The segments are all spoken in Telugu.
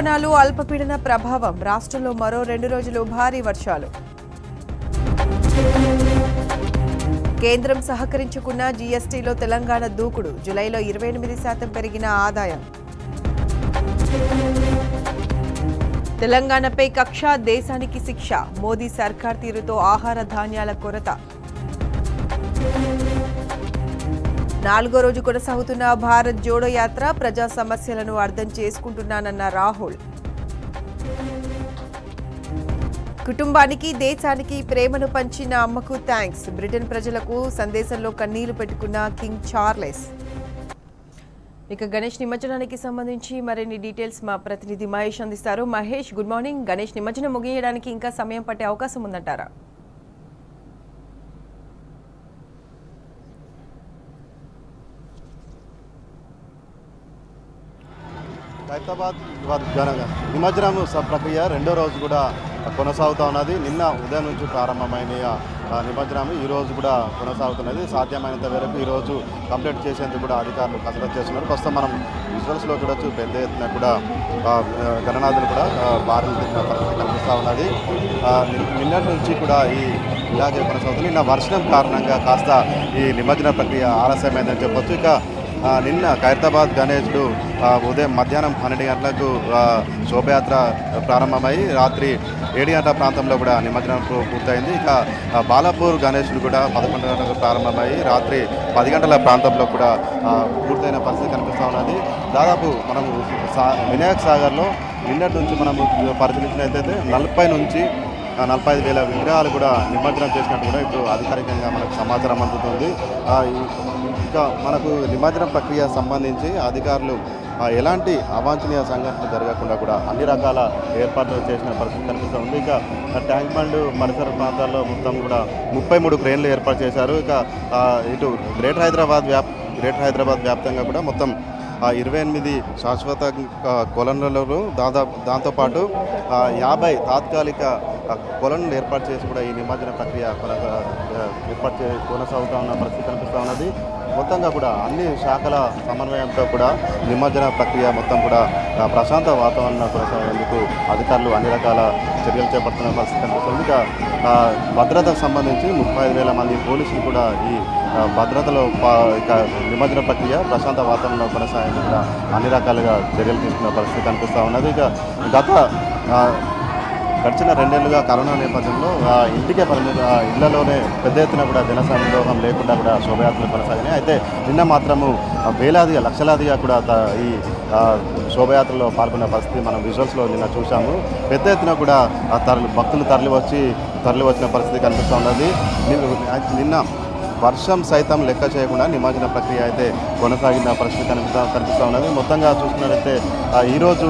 అల్పపీడన ప్రభావం రాష్ట్రంలో మరో 2 రోజులు భారీ వర్షాలు. కేంద్రం సహకరించుకున్న జీఎస్టీలో తెలంగాణ దూకుడు. జూలైలో 28% పెరిగిన ఆదాయం. తెలంగాణపై కక్ష, దేశానికి శిక్ష. మోదీ సర్కార్ తీరుతో ఆహార ధాన్యాల కొరత. 4వ రోజు కొనసాగుతున్న భారత్ జోడో యాత్ర. ప్రజా సమస్యలను అర్థం చేసుకుంటున్నానన్న రాహుల్. కుటుంబానికి, దేశానికి ప్రేమను పంచిన అమ్మకు థ్యాంక్స్. బ్రిటన్ ప్రజలకు సందేశంలో కన్నీళ్లు పెట్టుకున్న కింగ్ చార్లెస్. ఇక గణేష్ నిమజ్జనానికి సంబంధించి మరిన్ని డీటెయిల్స్ మా ప్రతినిధి మహేష్ అందిస్తారు. Mahesh, good morning. గణేష్ నిమజ్జనం ముగియడానికి ఇంకా సమయం పట్టే అవకాశం ఉందంటారా? హైదరాబాద్ నిమజ్జనం ప్రక్రియ 2వ రోజు కూడా కొనసాగుతూ ఉన్నది. నిన్న ఉదయం నుంచి ప్రారంభమైన నిమజ్జనం ఈ రోజు కూడా కొనసాగుతున్నది. సాధ్యమైనంత వరకు ఈరోజు కంప్లీట్ చేసేందుకు కూడా అధికారులు కసరత్తు చేస్తున్నారు. ప్రస్తుతం మనం విజువల్స్లో చూడొచ్చు, పెద్ద ఎత్తున కూడా గణనాథులు కూడా భారీలు తిరిగిన పరిస్థితి కనిపిస్తూ ఉన్నది. నిన్నటి నుంచి కూడా ఇలాగే కొనసాగుతుంది. నిన్న వర్షం కారణంగా కాస్త ఈ నిమజ్జన ప్రక్రియ ఆలస్యమైందని చెప్పొచ్చు. ఇక నిన్న ఖైరతాబాద్ గణేశుడు ఉదయం మధ్యాహ్నం 12 గంటలకు శోభయాత్ర ప్రారంభమై రాత్రి 7 గంటల ప్రాంతంలో కూడా నిమజ్జనం పూర్తయింది. ఇక బాలాపూర్ గణేశుడు కూడా 11 గంటలకు ప్రారంభమై రాత్రి 10 గంటల ప్రాంతంలో కూడా పూర్తయిన పరిస్థితి కనిపిస్తూ ఉన్నది. దాదాపు మనం వినాయక్ సాగర్లో నిన్నటి నుంచి మనం పరిశీలించినట్లయితే 40 నుంచి 45,000 విగ్రహాలు కూడా నిమజ్జనం చేసినట్టు కూడా ఇప్పుడు అధికారికంగా మనకు సమాచారం అందుతుంది. ఇంకా మనకు నిమజ్జనం ప్రక్రియ సంబంధించి అధికారులు ఎలాంటి అవాంఛనీయ సంఘటనలు జరగకుండా కూడా అన్ని రకాల ఏర్పాట్లు చేసిన పరిస్థితి కనిపిస్తూ ఉంది. ఇక ట్యాంక్ బండ్ పరిసర ప్రాంతాల్లో మొత్తం కూడా 33 క్రేన్లు ఏర్పాటు చేశారు. ఇక ఇటు గ్రేటర్ హైదరాబాద్ వ్యాప్తంగా కూడా మొత్తం 28 శాశ్వత కొలనులలో దాంతోపాటు 50 తాత్కాలిక కొలనులు ఏర్పాటు చేసి కూడా ఈ నిమజ్జన ప్రక్రియ కొనసాగుతూ ఉన్న పరిస్థితి కనిపిస్తూ ఉన్నది. మొత్తంగా కూడా అన్ని శాఖల సమన్వయంతో కూడా నిమజ్జన ప్రక్రియ మొత్తం కూడా ప్రశాంత వాతావరణం కొనసాగేందుకు అధికారులు అన్ని రకాల చర్యలు చేపడుతున్న పరిస్థితి కనిపిస్తుంది. ఇక భద్రతకు సంబంధించి 35,000 మంది పోలీసులు కూడా ఈ భద్రతలో ఇక నిమజ్జన ప్రక్రియ ప్రశాంత వాతావరణంలో కొనసాగేందుకు కూడా అన్ని రకాలుగా చర్యలు తీసుకున్న పరిస్థితి కనిపిస్తూ ఉన్నది. ఇక గడిచిన 2 ఏళ్లుగా కరోనా నేపథ్యంలో ఇళ్లలోనే పెద్ద ఎత్తున కూడా జన సందోహం లేకుండా కూడా శోభయాత్రలు కొనసాగినాయి. అయితే నిన్న మాత్రము వేలాదిగా లక్షలాదిగా కూడా ఈ శోభయాత్రలో పాల్గొన్న పరిస్థితి మనం విజువల్స్లో నిన్న చూసాము. పెద్ద ఎత్తున కూడా భక్తులు తరలి వచ్చిన పరిస్థితి కనిపిస్తూ ఉన్నది. నిన్న వర్షం సైతం లెక్క చేయకుండా నిమజ్జన ప్రక్రియ అయితే కొనసాగిన పరిస్థితి కనిపిస్తూ ఉన్నది. మొత్తంగా చూసుకున్నట్లయితే ఈరోజు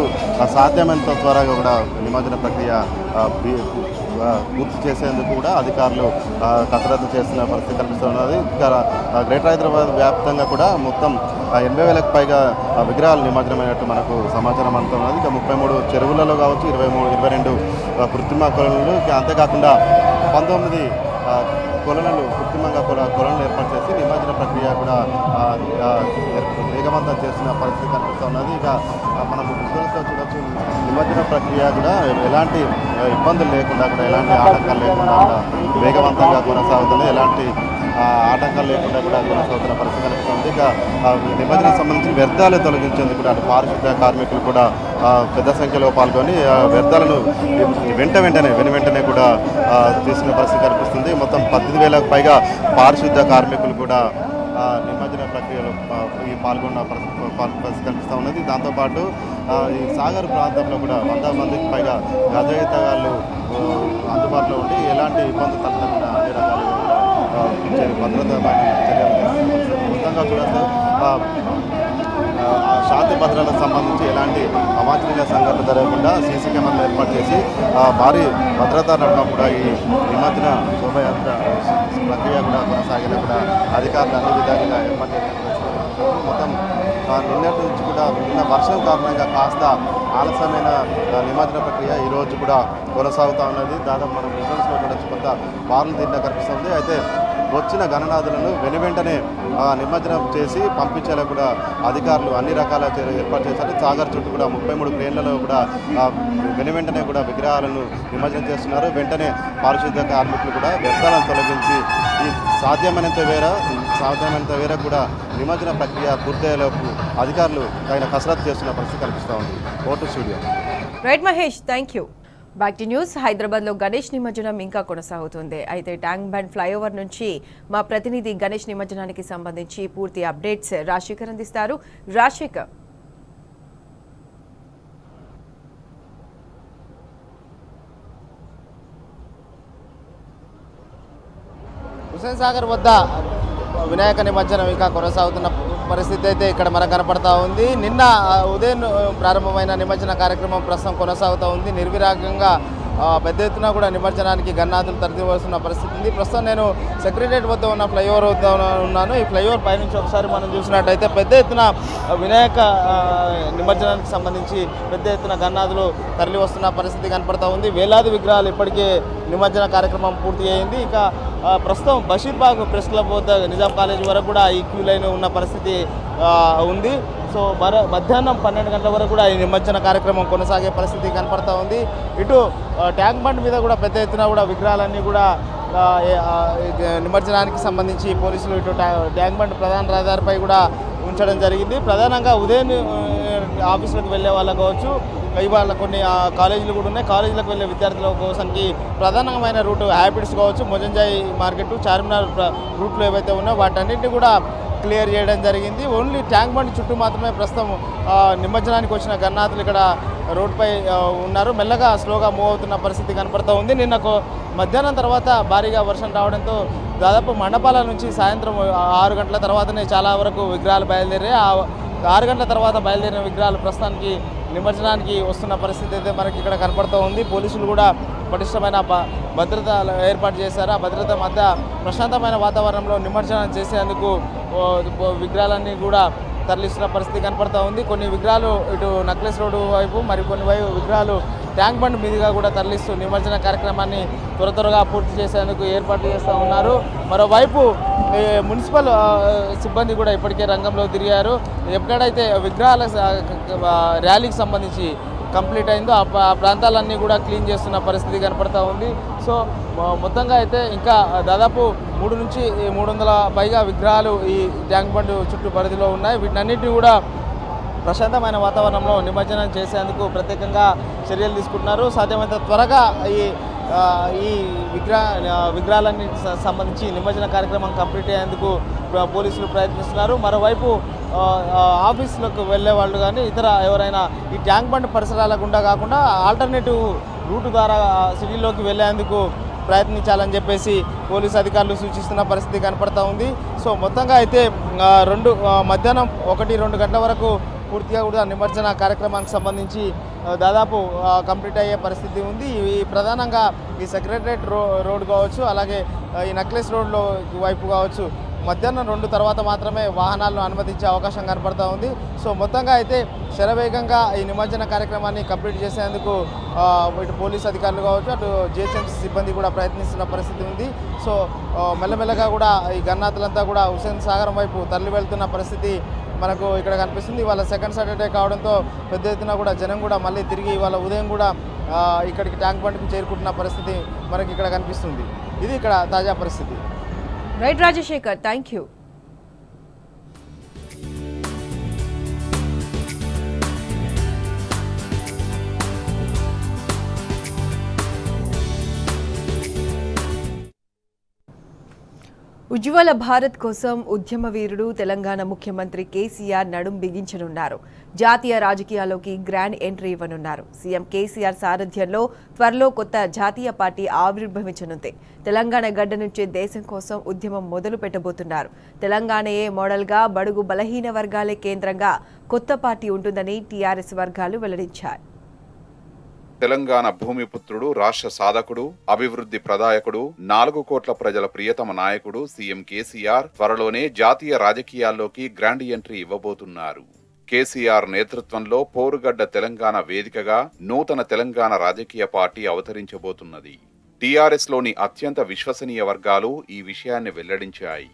సాధ్యమైనంత త్వరగా కూడా నిమజ్జన ప్రక్రియ పూర్తి చేసేందుకు కూడా అధికారులు కసరత్తు చేస్తున్న పరిస్థితి కనిపిస్తూ ఉన్నది. గ్రేటర్ హైదరాబాద్ వ్యాప్తంగా కూడా మొత్తం 80,000కు పైగా విగ్రహాలు నిమజ్జనమైనట్టు మనకు సమాచారం అందుతున్నది. ఇక 33 చెరువులలో కావచ్చు, 22 కృత్రిమ కొలనులు, అంతేకాకుండా 19 కొలనులు కృత్రిమంగా కొలనులు ఏర్పాటు చేసి నిమజ్జన ప్రక్రియ కూడా వేగవంతం చేసిన పరిస్థితి కనిపిస్తూ ఉన్నది. ఇక మనం విజువల్స్లో చూడొచ్చు, నిమజ్జన ప్రక్రియ కూడా ఎలాంటి ఇబ్బందులు లేకుండా కూడా ఎలాంటి ఆటంకాలు లేకుండా కూడా వేగవంతంగా కొనసాగుతుంది. ఎలాంటి ఆటంకాలు లేకుండా కూడా కొనసాగుతున్న పరిస్థితి కనిపిస్తుంది. ఇక నిమజ్జనం సంబంధించిన వ్యర్థాలు తొలగించేందుకు కూడా అటు పారిశుద్ధ్య కార్మికులు కూడా పెద్ద సంఖ్యలో పాల్గొని వ్యర్థాలను వెంటనే కూడా తీసుకునే పరిస్థితి కనిపిస్తుంది. మొత్తం 18,000కు పైగా పారిశుద్ధ్య కార్మికులు కూడా నిమజ్జన ప్రక్రియలో పాల్గొన్న పరిస్థితి కనిపిస్తూ ఉన్నది. దాంతోపాటు ఈ సాగర్ ప్రాంతంలో కూడా 100 మందికి పైగా గజయితగాళ్ళు అందుబాటులో ఉండి ఎలాంటి ఇబ్బంది తలెత్తకుండా అన్ని రకాలుగా కూడా భద్రతమైన చర్యలు మొత్తంగా చూడండి. శాంతి భద్రతలకు సంబంధించి ఎలాంటి అవాంఛనీయ సంఘటనలు జరగకుండా సీసీ కెమెరాలు ఏర్పాటు చేసి భారీ భద్రతా నడుమ కూడా ఈ నిమజ్జన శోభయాత్ర ప్రక్రియ కూడా కొనసాగిన కూడా అధికారులు అన్ని విధాలుగా ఏర్పాటు చేసిన మొత్తం నిన్నటి నుంచి కూడా నిన్న వర్షం కారణంగా కాస్త ఆలస్యమైన నిమజ్జన ప్రక్రియ ఈరోజు కూడా కొనసాగుతూ ఉన్నది. దాదాపు మనం విజువల్స్లో కూడా కొంత బారులు తిరిగిన కనిపిస్తుంది. అయితే వచ్చిన గణనాథులను వెనువెంటనే నిమజ్జనం చేసి పంపించేలా కూడా అధికారులు అన్ని రకాల ఏర్పాటు చేశారు. సాగర్ చుట్టూ కూడా 33 క్రేన్లలో కూడా వెంటనే కూడా విగ్రహాలను నిమజ్జనం చేస్తున్నారు. వెంటనే పారిశుద్ధ్య కార్మికులు కూడా వ్యర్థాలను తొలగించి ఈ సాధ్యమైనంత వేర కూడా నిమజ్జన ప్రక్రియ పూర్తయ్యేలోపు అధికారులు తగిన కసరత్తు చేస్తున్న పరిస్థితి కనిపిస్తూ ఉంది. Vote studio. Right Mahesh, thank you. Back to news. హైదరాబాద్లో గణేష్ నిమజ్జనం ఇంకా కొనసాగుతుంది. అయితే ట్యాంక్ బండ్ ఫ్లైఓవర్ నుంచి మా ప్రతినిధి గణేష్ నిమజ్జనానికి సంబంధించి పూర్తి అప్డేట్స్ రాజశేఖర్ అందిస్తారు. రాజశేఖర్. హుస్సేన్ సాగర్ వద్ద వినాయక నిమజ్జనం ఇంకా కొనసాగుతున్న పరిస్థితి అయితే ఇక్కడ మనకు కనపడతా ఉంది. నిన్న ఉదయం ప్రారంభమైన నిమజ్జన కార్యక్రమం ప్రస్తుతం కొనసాగుతూ ఉంది. నిర్విరాగంగా పెద్ద ఎత్తున కూడా నిమజ్జనానికి గన్నాతులు తరలివస్తున్న పరిస్థితి ఉంది. ప్రస్తుతం నేను సెక్రటరియట్ వద్ద ఉన్న ఫ్లైఓవర్ వద్ద ఉన్నాను. ఈ ఫ్లైఓవర్ పైనుంచి ఒకసారి మనం చూసినట్టయితే పెద్ద ఎత్తున వినాయక నిమజ్జనానికి సంబంధించి పెద్ద ఎత్తున గన్నాదులు తరలి వస్తున్న పరిస్థితి కనపడతా ఉంది. వేలాది విగ్రహాలు ఇప్పటికే నిమజ్జన కార్యక్రమం పూర్తి అయింది. ఇక ప్రస్తుతం బషీర్బాగ్ ప్రెస్ క్లబ్ వద్ద నిజాం కాలేజ్ వరకు కూడా ఈ క్యూ లైన్ ఉన్న పరిస్థితి ఉంది. సో మధ్యాహ్నం 12 గంటల వరకు కూడా ఈ నిమజ్జన కార్యక్రమం కొనసాగే పరిస్థితి కనపడతా ఉంది. ఇటు ట్యాంక్ బండ్ మీద కూడా పెద్ద ఎత్తున కూడా విగ్రహాలన్నీ కూడా నిమజ్జనానికి సంబంధించి పోలీసులు ఇటు ట్యాంక్ బండ్ ప్రధాన రహదారిపై కూడా ఉంచడం జరిగింది. ప్రధానంగా ఉదయం ఆఫీసులకు వెళ్ళే వాళ్ళకు కావచ్చు, ఇవాళ కొన్ని కాలేజీలు కూడా ఉన్నాయి. కాలేజీలకు వెళ్ళే విద్యార్థుల కోసానికి ప్రధానమైన రూట్ హ్యాబిట్స్ కావచ్చు, మొజంజాయి మార్కెట్, చార్మినార్ రూట్లు ఏవైతే ఉన్నాయో వాటన్నిటిని కూడా క్లియర్ చేయడం జరిగింది. ఓన్లీ ట్యాంక్ బండ్ చుట్టూ మాత్రమే ప్రస్తుతం నిమజ్జనానికి వచ్చిన గన్నాతులు ఇక్కడ రోడ్డుపై ఉన్నారు. మెల్లగా స్లోగా మూవ్ అవుతున్న పరిస్థితి కనపడుతూ ఉంది. నిన్న మధ్యాహ్నం తర్వాత భారీగా వర్షం రావడంతో దాదాపు మండపాల నుంచి సాయంత్రం 6 గంటల తర్వాతనే చాలా వరకు విగ్రహాలు బయలుదేరాయి. 6 గంటల తర్వాత బయలుదేరిన విగ్రహాలు ప్రస్తుతానికి నిమజ్జనానికి వస్తున్న పరిస్థితి అయితే మనకి ఇక్కడ కనపడుతూ ఉంది. పోలీసులు కూడా పటిష్టమైన భద్రత ఏర్పాటు చేశారు. ఆ భద్రత మధ్య ప్రశాంతమైన వాతావరణంలో నిమజ్జనం చేసేందుకు విగ్రహాలన్నీ కూడా తరలిస్తున్న పరిస్థితి కనపడతా ఉంది. కొన్ని విగ్రహాలు ఇటు నక్లెస్ రోడ్డు వైపు, మరికొన్ని విగ్రహాలు ట్యాంక్ బండ్ మీదుగా కూడా తరలిస్తూ నిమజ్జన కార్యక్రమాన్ని త్వరగా పూర్తి చేసేందుకు ఏర్పాట్లు చేస్తూ ఉన్నారు. మరోవైపు మున్సిపల్ సిబ్బంది కూడా ఇప్పటికే రంగంలో తిరిగారు. ఎక్కడైతే విగ్రహాల ర్యాలీకి సంబంధించి కంప్లీట్ అయిందో ఆ ప్రాంతాలన్నీ కూడా క్లీన్ చేస్తున్న పరిస్థితి కనపడతా ఉంది. సో మొత్తంగా అయితే ఇంకా దాదాపు 300 నుంచి 300 పైగా విగ్రహాలు ఈ ట్యాంక్ బండ్ చుట్టూ పరిధిలో ఉన్నాయి. వీటన్నిటిని కూడా ప్రశాంతమైన వాతావరణంలో నిమజ్జనం చేసేందుకు ప్రత్యేకంగా చర్యలు తీసుకుంటున్నారు. సాధ్యమైనంత త్వరగా ఈ విగ్రహాలన్నీ సంబంధించి నిమజ్జన కార్యక్రమం కంప్లీట్ అయ్యేందుకు పోలీసులు ప్రయత్నిస్తున్నారు. మరోవైపు ఆఫీసులకు వెళ్ళే వాళ్ళు కానీ ఇతర ఎవరైనా ఈ ట్యాంక్ బండ్ పరిసరాల గుండా కాకుండా ఆల్టర్నేటివ్ రూట్ ద్వారా సిటీలోకి వెళ్ళేందుకు ప్రయత్నించాలని చెప్పేసి పోలీసు అధికారులు సూచిస్తున్న పరిస్థితి కనపడతా ఉంది. సో మొత్తంగా అయితే మధ్యాహ్నం 1-2 గంటల వరకు పూర్తిగా కూడా నిమజ్జన కార్యక్రమానికి సంబంధించి దాదాపు కంప్లీట్ అయ్యే పరిస్థితి ఉంది. ఈ ప్రధానంగా ఈ సెక్రటరియట్ రోడ్ కావచ్చు, అలాగే ఈ నక్లెస్ రోడ్లో వైపు కావచ్చు, మధ్యాహ్నం 2 తర్వాత మాత్రమే వాహనాలను అనుమతించే అవకాశం కనపడతా ఉంది. సో మొత్తంగా అయితే శరవేగంగా ఈ నిమజ్జన కార్యక్రమాన్ని కంప్లీట్ చేసేందుకు ఇటు పోలీసు అధికారులు కావచ్చు, అటు జిహెచ్ఎంసీ సిబ్బంది కూడా ప్రయత్నిస్తున్న పరిస్థితి ఉంది. సో మెల్లమెల్లగా కూడా ఈ గన్నాతులంతా కూడా హుస్సేన్ సాగర్ వైపు తరలి వెళ్తున్న పరిస్థితి మనకు ఇక్కడ కనిపిస్తుంది. ఇవాళ సెకండ్ సాటర్డే కావడంతో పెద్ద ఎత్తున కూడా జనం కూడా మళ్ళీ తిరిగి ఇవాళ ఉదయం కూడా ఇక్కడికి ట్యాంక్ బండ్కి చేరుకుంటున్న పరిస్థితి మనకి ఇక్కడ కనిపిస్తుంది. ఇది ఇక్కడ తాజా పరిస్థితి. Right Rajasekhar, thank you. ఉజ్వల భారత్ కోసం ఉద్యమ వీరుడు తెలంగాణ ముఖ్యమంత్రి కేసీఆర్ నడుం బిగించనున్నారు. జాతీయ రాజకీయాల్లోకి గ్రాండ్ ఎంట్రీ ఇవ్వనున్నారు. సీఎం కేసీఆర్ సారథ్యంలో త్వరలో కొత్త జాతీయ పార్టీ ఆవిర్భవించనుంది. తెలంగాణ గడ్డ నుంచి దేశం కోసం ఉద్యమం మొదలు పెట్టబోతున్నారు. తెలంగాణయే మోడల్గా, బడుగు బలహీన వర్గాలే కేంద్రంగా కొత్త పార్టీ ఉంటుందని టీఆర్ఎస్ వర్గాలు వెల్లడించారు. తెలంగాణ భూమిపుత్రుడు, రాష్ట్ర సాధకుడు, అభివృద్ధి ప్రదాయకుడు, 4 కోట్ల ప్రజల ప్రియతమ నాయకుడు సీఎం కేసీఆర్ త్వరలోనే జాతీయ రాజకీయాల్లోకి గ్రాండ్ ఎంట్రీ ఇవ్వబోతున్నారు. కేసీఆర్ నేతృత్వంలో పోరుగడ్డ తెలంగాణ వేదికగా నూతన తెలంగాణ రాజకీయ పార్టీ అవతరించబోతున్నది. టీఆర్ఎస్ లోని అత్యంత విశ్వసనీయ వర్గాలు ఈ విషయాన్ని వెల్లడించాయి.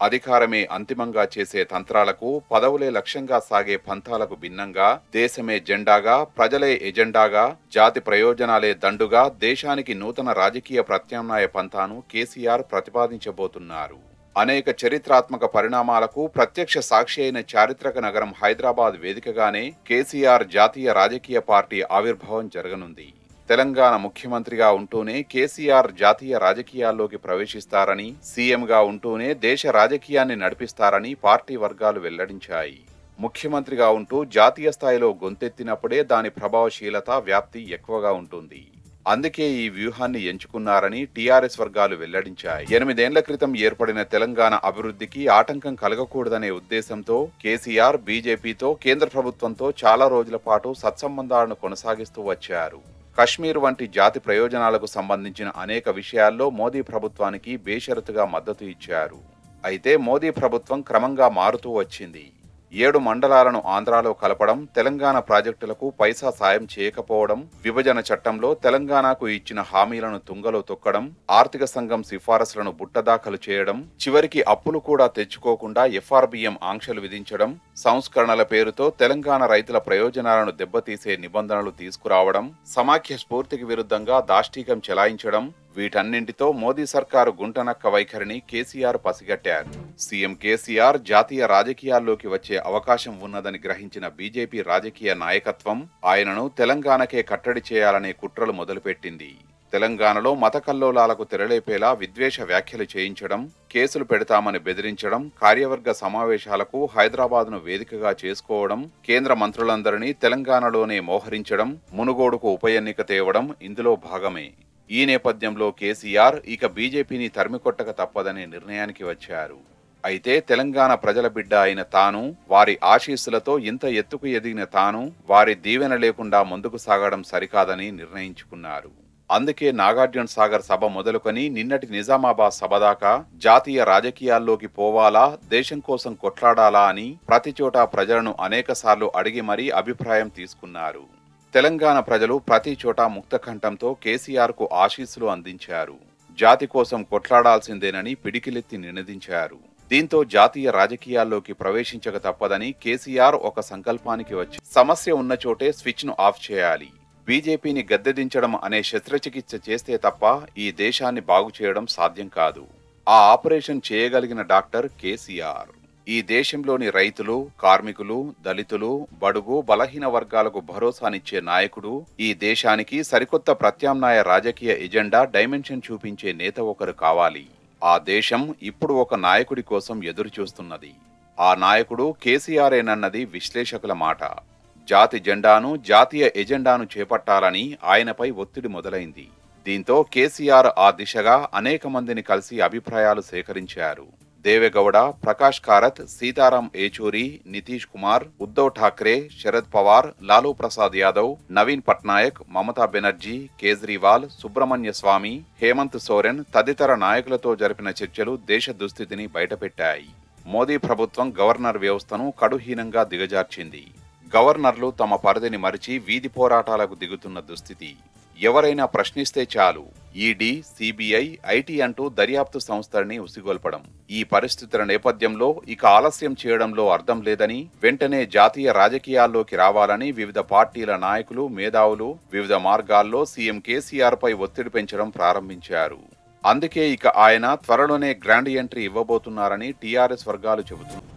అధికారమే అంతిమంగా చేసే తంత్రాలకు, పదవులే లక్ష్యంగా సాగే పంథాలకు భిన్నంగా దేశమే జెండాగా, ప్రజలే ఎజెండాగా, జాతి ప్రయోజనాలే దండుగా దేశానికి నూతన రాజకీయ ప్రత్యామ్నాయ పంథాను కేసీఆర్ ప్రతిపాదించబోతున్నారు. అనేక చరిత్రాత్మక పరిణామాలకు ప్రత్యక్ష సాక్షి అయిన చారిత్రక నగరం హైదరాబాద్ వేదికగానే కేసీఆర్ జాతీయ రాజకీయ పార్టీ ఆవిర్భావం జరగనుంది. తెలంగాణ ముఖ్యమంత్రిగా ఉంటూనే కేసీఆర్ జాతీయ రాజకీయాల్లోకి ప్రవేశిస్తారని, సీఎంగా ఉంటూనే దేశ రాజకీయాన్ని నడిపిస్తారని పార్టీ వర్గాలు వెల్లడించాయి. ముఖ్యమంత్రిగా ఉంటూ జాతీయ స్థాయిలో గొంతెత్తినప్పుడే దాని ప్రభావశీలత, వ్యాప్తి ఎక్కువగా ఉంటుంది. అందుకే ఈ వ్యూహాన్ని ఎంచుకున్నారని టీఆర్ఎస్ వర్గాలు వెల్లడించాయి. 8 ఏళ్ల క్రితం ఏర్పడిన తెలంగాణ అభివృద్ధికి ఆటంకం కలగకూడదనే ఉద్దేశంతో కేసీఆర్ బీజేపీతో, కేంద్ర ప్రభుత్వంతో చాలా రోజుల పాటు సత్సంబంధాలను కొనసాగిస్తూ వచ్చారు. కశ్మీర్ వంటి జాతి ప్రయోజనాలకు సంబంధించిన అనేక విషయాల్లో మోదీ ప్రభుత్వానికి బేషరతుగా మద్దతు ఇచ్చారు. అయితే మోదీ ప్రభుత్వం క్రమంగా మారుతూ వచ్చింది. 7 మండలాలను ఆంధ్రాలో కలపడం, తెలంగాణ ప్రాజెక్టులకు పైసా సాయం చేయకపోవడం, విభజన చట్టంలో తెలంగాణకు ఇచ్చిన హామీలను తుంగలో తొక్కడం, ఆర్థిక సంఘం సిఫారసులను బుట్టదాఖలు చేయడం, చివరికి అప్పులు కూడా తెచ్చుకోకుండా ఎఫ్ఆర్బిఎం ఆంక్షలు విధించడం, సంస్కరణల పేరుతో తెలంగాణ రైతుల ప్రయోజనాలను దెబ్బతీసే నిబంధనలు తీసుకురావడం, సమాఖ్య స్ఫూర్తికి విరుద్ధంగా దాష్టీకం చెలాయించడం, వీటన్నింటితో మోదీ సర్కారు గుంటనక్క వైఖరిని కేసీఆర్ పసిగట్టారు. సీఎం కేసీఆర్ జాతీయ రాజకీయాల్లోకి వచ్చే అవకాశం ఉన్నదని గ్రహించిన బీజేపీ రాజకీయ నాయకత్వం ఆయనను తెలంగాణకే కట్టడి చేయాలనే కుట్రలు మొదలుపెట్టింది. తెలంగాణలో మత కల్లోలాలకు తెరలేపేలా విద్వేష వ్యాఖ్యలు చేయించడం, కేసులు పెడతామని బెదిరించడం, కార్యవర్గ సమావేశాలకు హైదరాబాద్ను వేదికగా చేసుకోవడం, కేంద్ర మంత్రులందరినీ తెలంగాణలోనే మోహరించడం, మునుగోడుకు ఉప ఎన్నిక తేవడం ఇందులో భాగమే. ఈ నేపథ్యంలో కేసీఆర్ ఇక బీజేపీని తరిమికొట్టక తప్పదనే నిర్ణయానికి వచ్చారు. అయితే తెలంగాణ ప్రజల బిడ్డ అయిన తాను, వారి ఆశీస్సులతో ఇంత ఎత్తుకు ఎదిగిన తాను, వారి దీవెన లేకుండా ముందుకు సాగడం సరికాదని నిర్ణయించుకున్నారు. అందుకే నాగార్జున సాగర్ సభ మొదలుకొని నిన్నటి నిజామాబాద్ సభ దాకా జాతీయ రాజకీయాల్లోకి పోవాలా, దేశం కోసం కొట్లాడాలా అని ప్రతి చోట ప్రజలను అనేకసార్లు అడిగి మరీ అభిప్రాయం తీసుకున్నారు. తెలంగాణ ప్రజలు ప్రతి చోట ముక్తకంఠంతో కేసీఆర్కు ఆశీస్సులు అందించారు. జాతి కోసం కొట్లాడాల్సిందేనని పిడికిలెత్తి నినదించారు. దీంతో జాతీయ రాజకీయాల్లోకి ప్రవేశించక తప్పదని కేసీఆర్ ఒక సంకల్పానికి వచ్చి సమస్య ఉన్న చోటే స్విచ్ను ఆఫ్ చేయాలి, బీజేపీని గద్దెదించడం అనే శస్త్రచికిత్స చేస్తే తప్ప ఈ దేశాన్ని బాగు చేయడం సాధ్యం కాదు. ఆ ఆపరేషన్ చేయగలిగిన డాక్టర్ కేసీఆర్. ఈ దేశంలోని రైతులు, కార్మికులు, దళితులు, బడుగు, బలహీన వర్గాలకు భరోసానిచ్చే నాయకుడు, ఈ దేశానికి సరికొత్త ప్రత్యామ్నాయ రాజకీయ ఎజెండా డైమెన్షన్ చూపించే నేత ఒకరు కావాలి. ఆ దేశం ఇప్పుడు ఒక నాయకుడి కోసం ఎదురు చూస్తున్నది. ఆ నాయకుడు కేసీఆరేనన్నది విశ్లేషకుల మాట. జాతి జెండాను, జాతీయ ఎజెండాను చేపట్టాలని ఆయనపై ఒత్తిడి మొదలైంది. దీంతో కేసీఆర్ ఆ దిశగా అనేక మందిని కలిసి అభిప్రాయాలు సేకరించారు. దేవేగౌడ, ప్రకాష్ కారత్, సీతారాం ఏచూరి, నితీష్ కుమార్, ఉద్ధవ్ ఠాక్రే, శరద్ పవార్, లాలూ ప్రసాద్ యాదవ్, నవీన్ పట్నాయక్, మమతా బెనర్జీ, కేజ్రీవాల్, సుబ్రహ్మణ్య స్వామి, హేమంత్ సోరెన్ తదితర నాయకులతో జరిపిన చర్చలు దేశ దుస్థితిని బయటపెట్టాయి. మోదీ ప్రభుత్వం గవర్నర్ వ్యవస్థను కడుహీనంగా దిగజార్చింది. గవర్నర్లు తమ పరిధిని మరిచి వీధి పోరాటాలకు దిగుతున్న దుస్థితి. ఎవరైనా ప్రశ్నిస్తే చాలు ఈడీ, సిబిఐ, ఐటీ అంటూ దర్యాప్తు సంస్థల్ని ఉసిగొల్పడం. ఈ పరిస్థితుల నేపథ్యంలో ఇక ఆలస్యం చేయడంలో అర్థం లేదని, వెంటనే జాతీయ రాజకీయాల్లోకి రావాలని వివిధ పార్టీల నాయకులు, మేధావులు వివిధ మార్గాల్లో సీఎం కేసీఆర్ పై ఒత్తిడి పెంచడం ప్రారంభించారు. అందుకే ఇక ఆయన త్వరలోనే గ్రాండ్ ఎంట్రీ ఇవ్వబోతున్నారని టీఆర్ఎస్ వర్గాలు చెబుతున్నారు.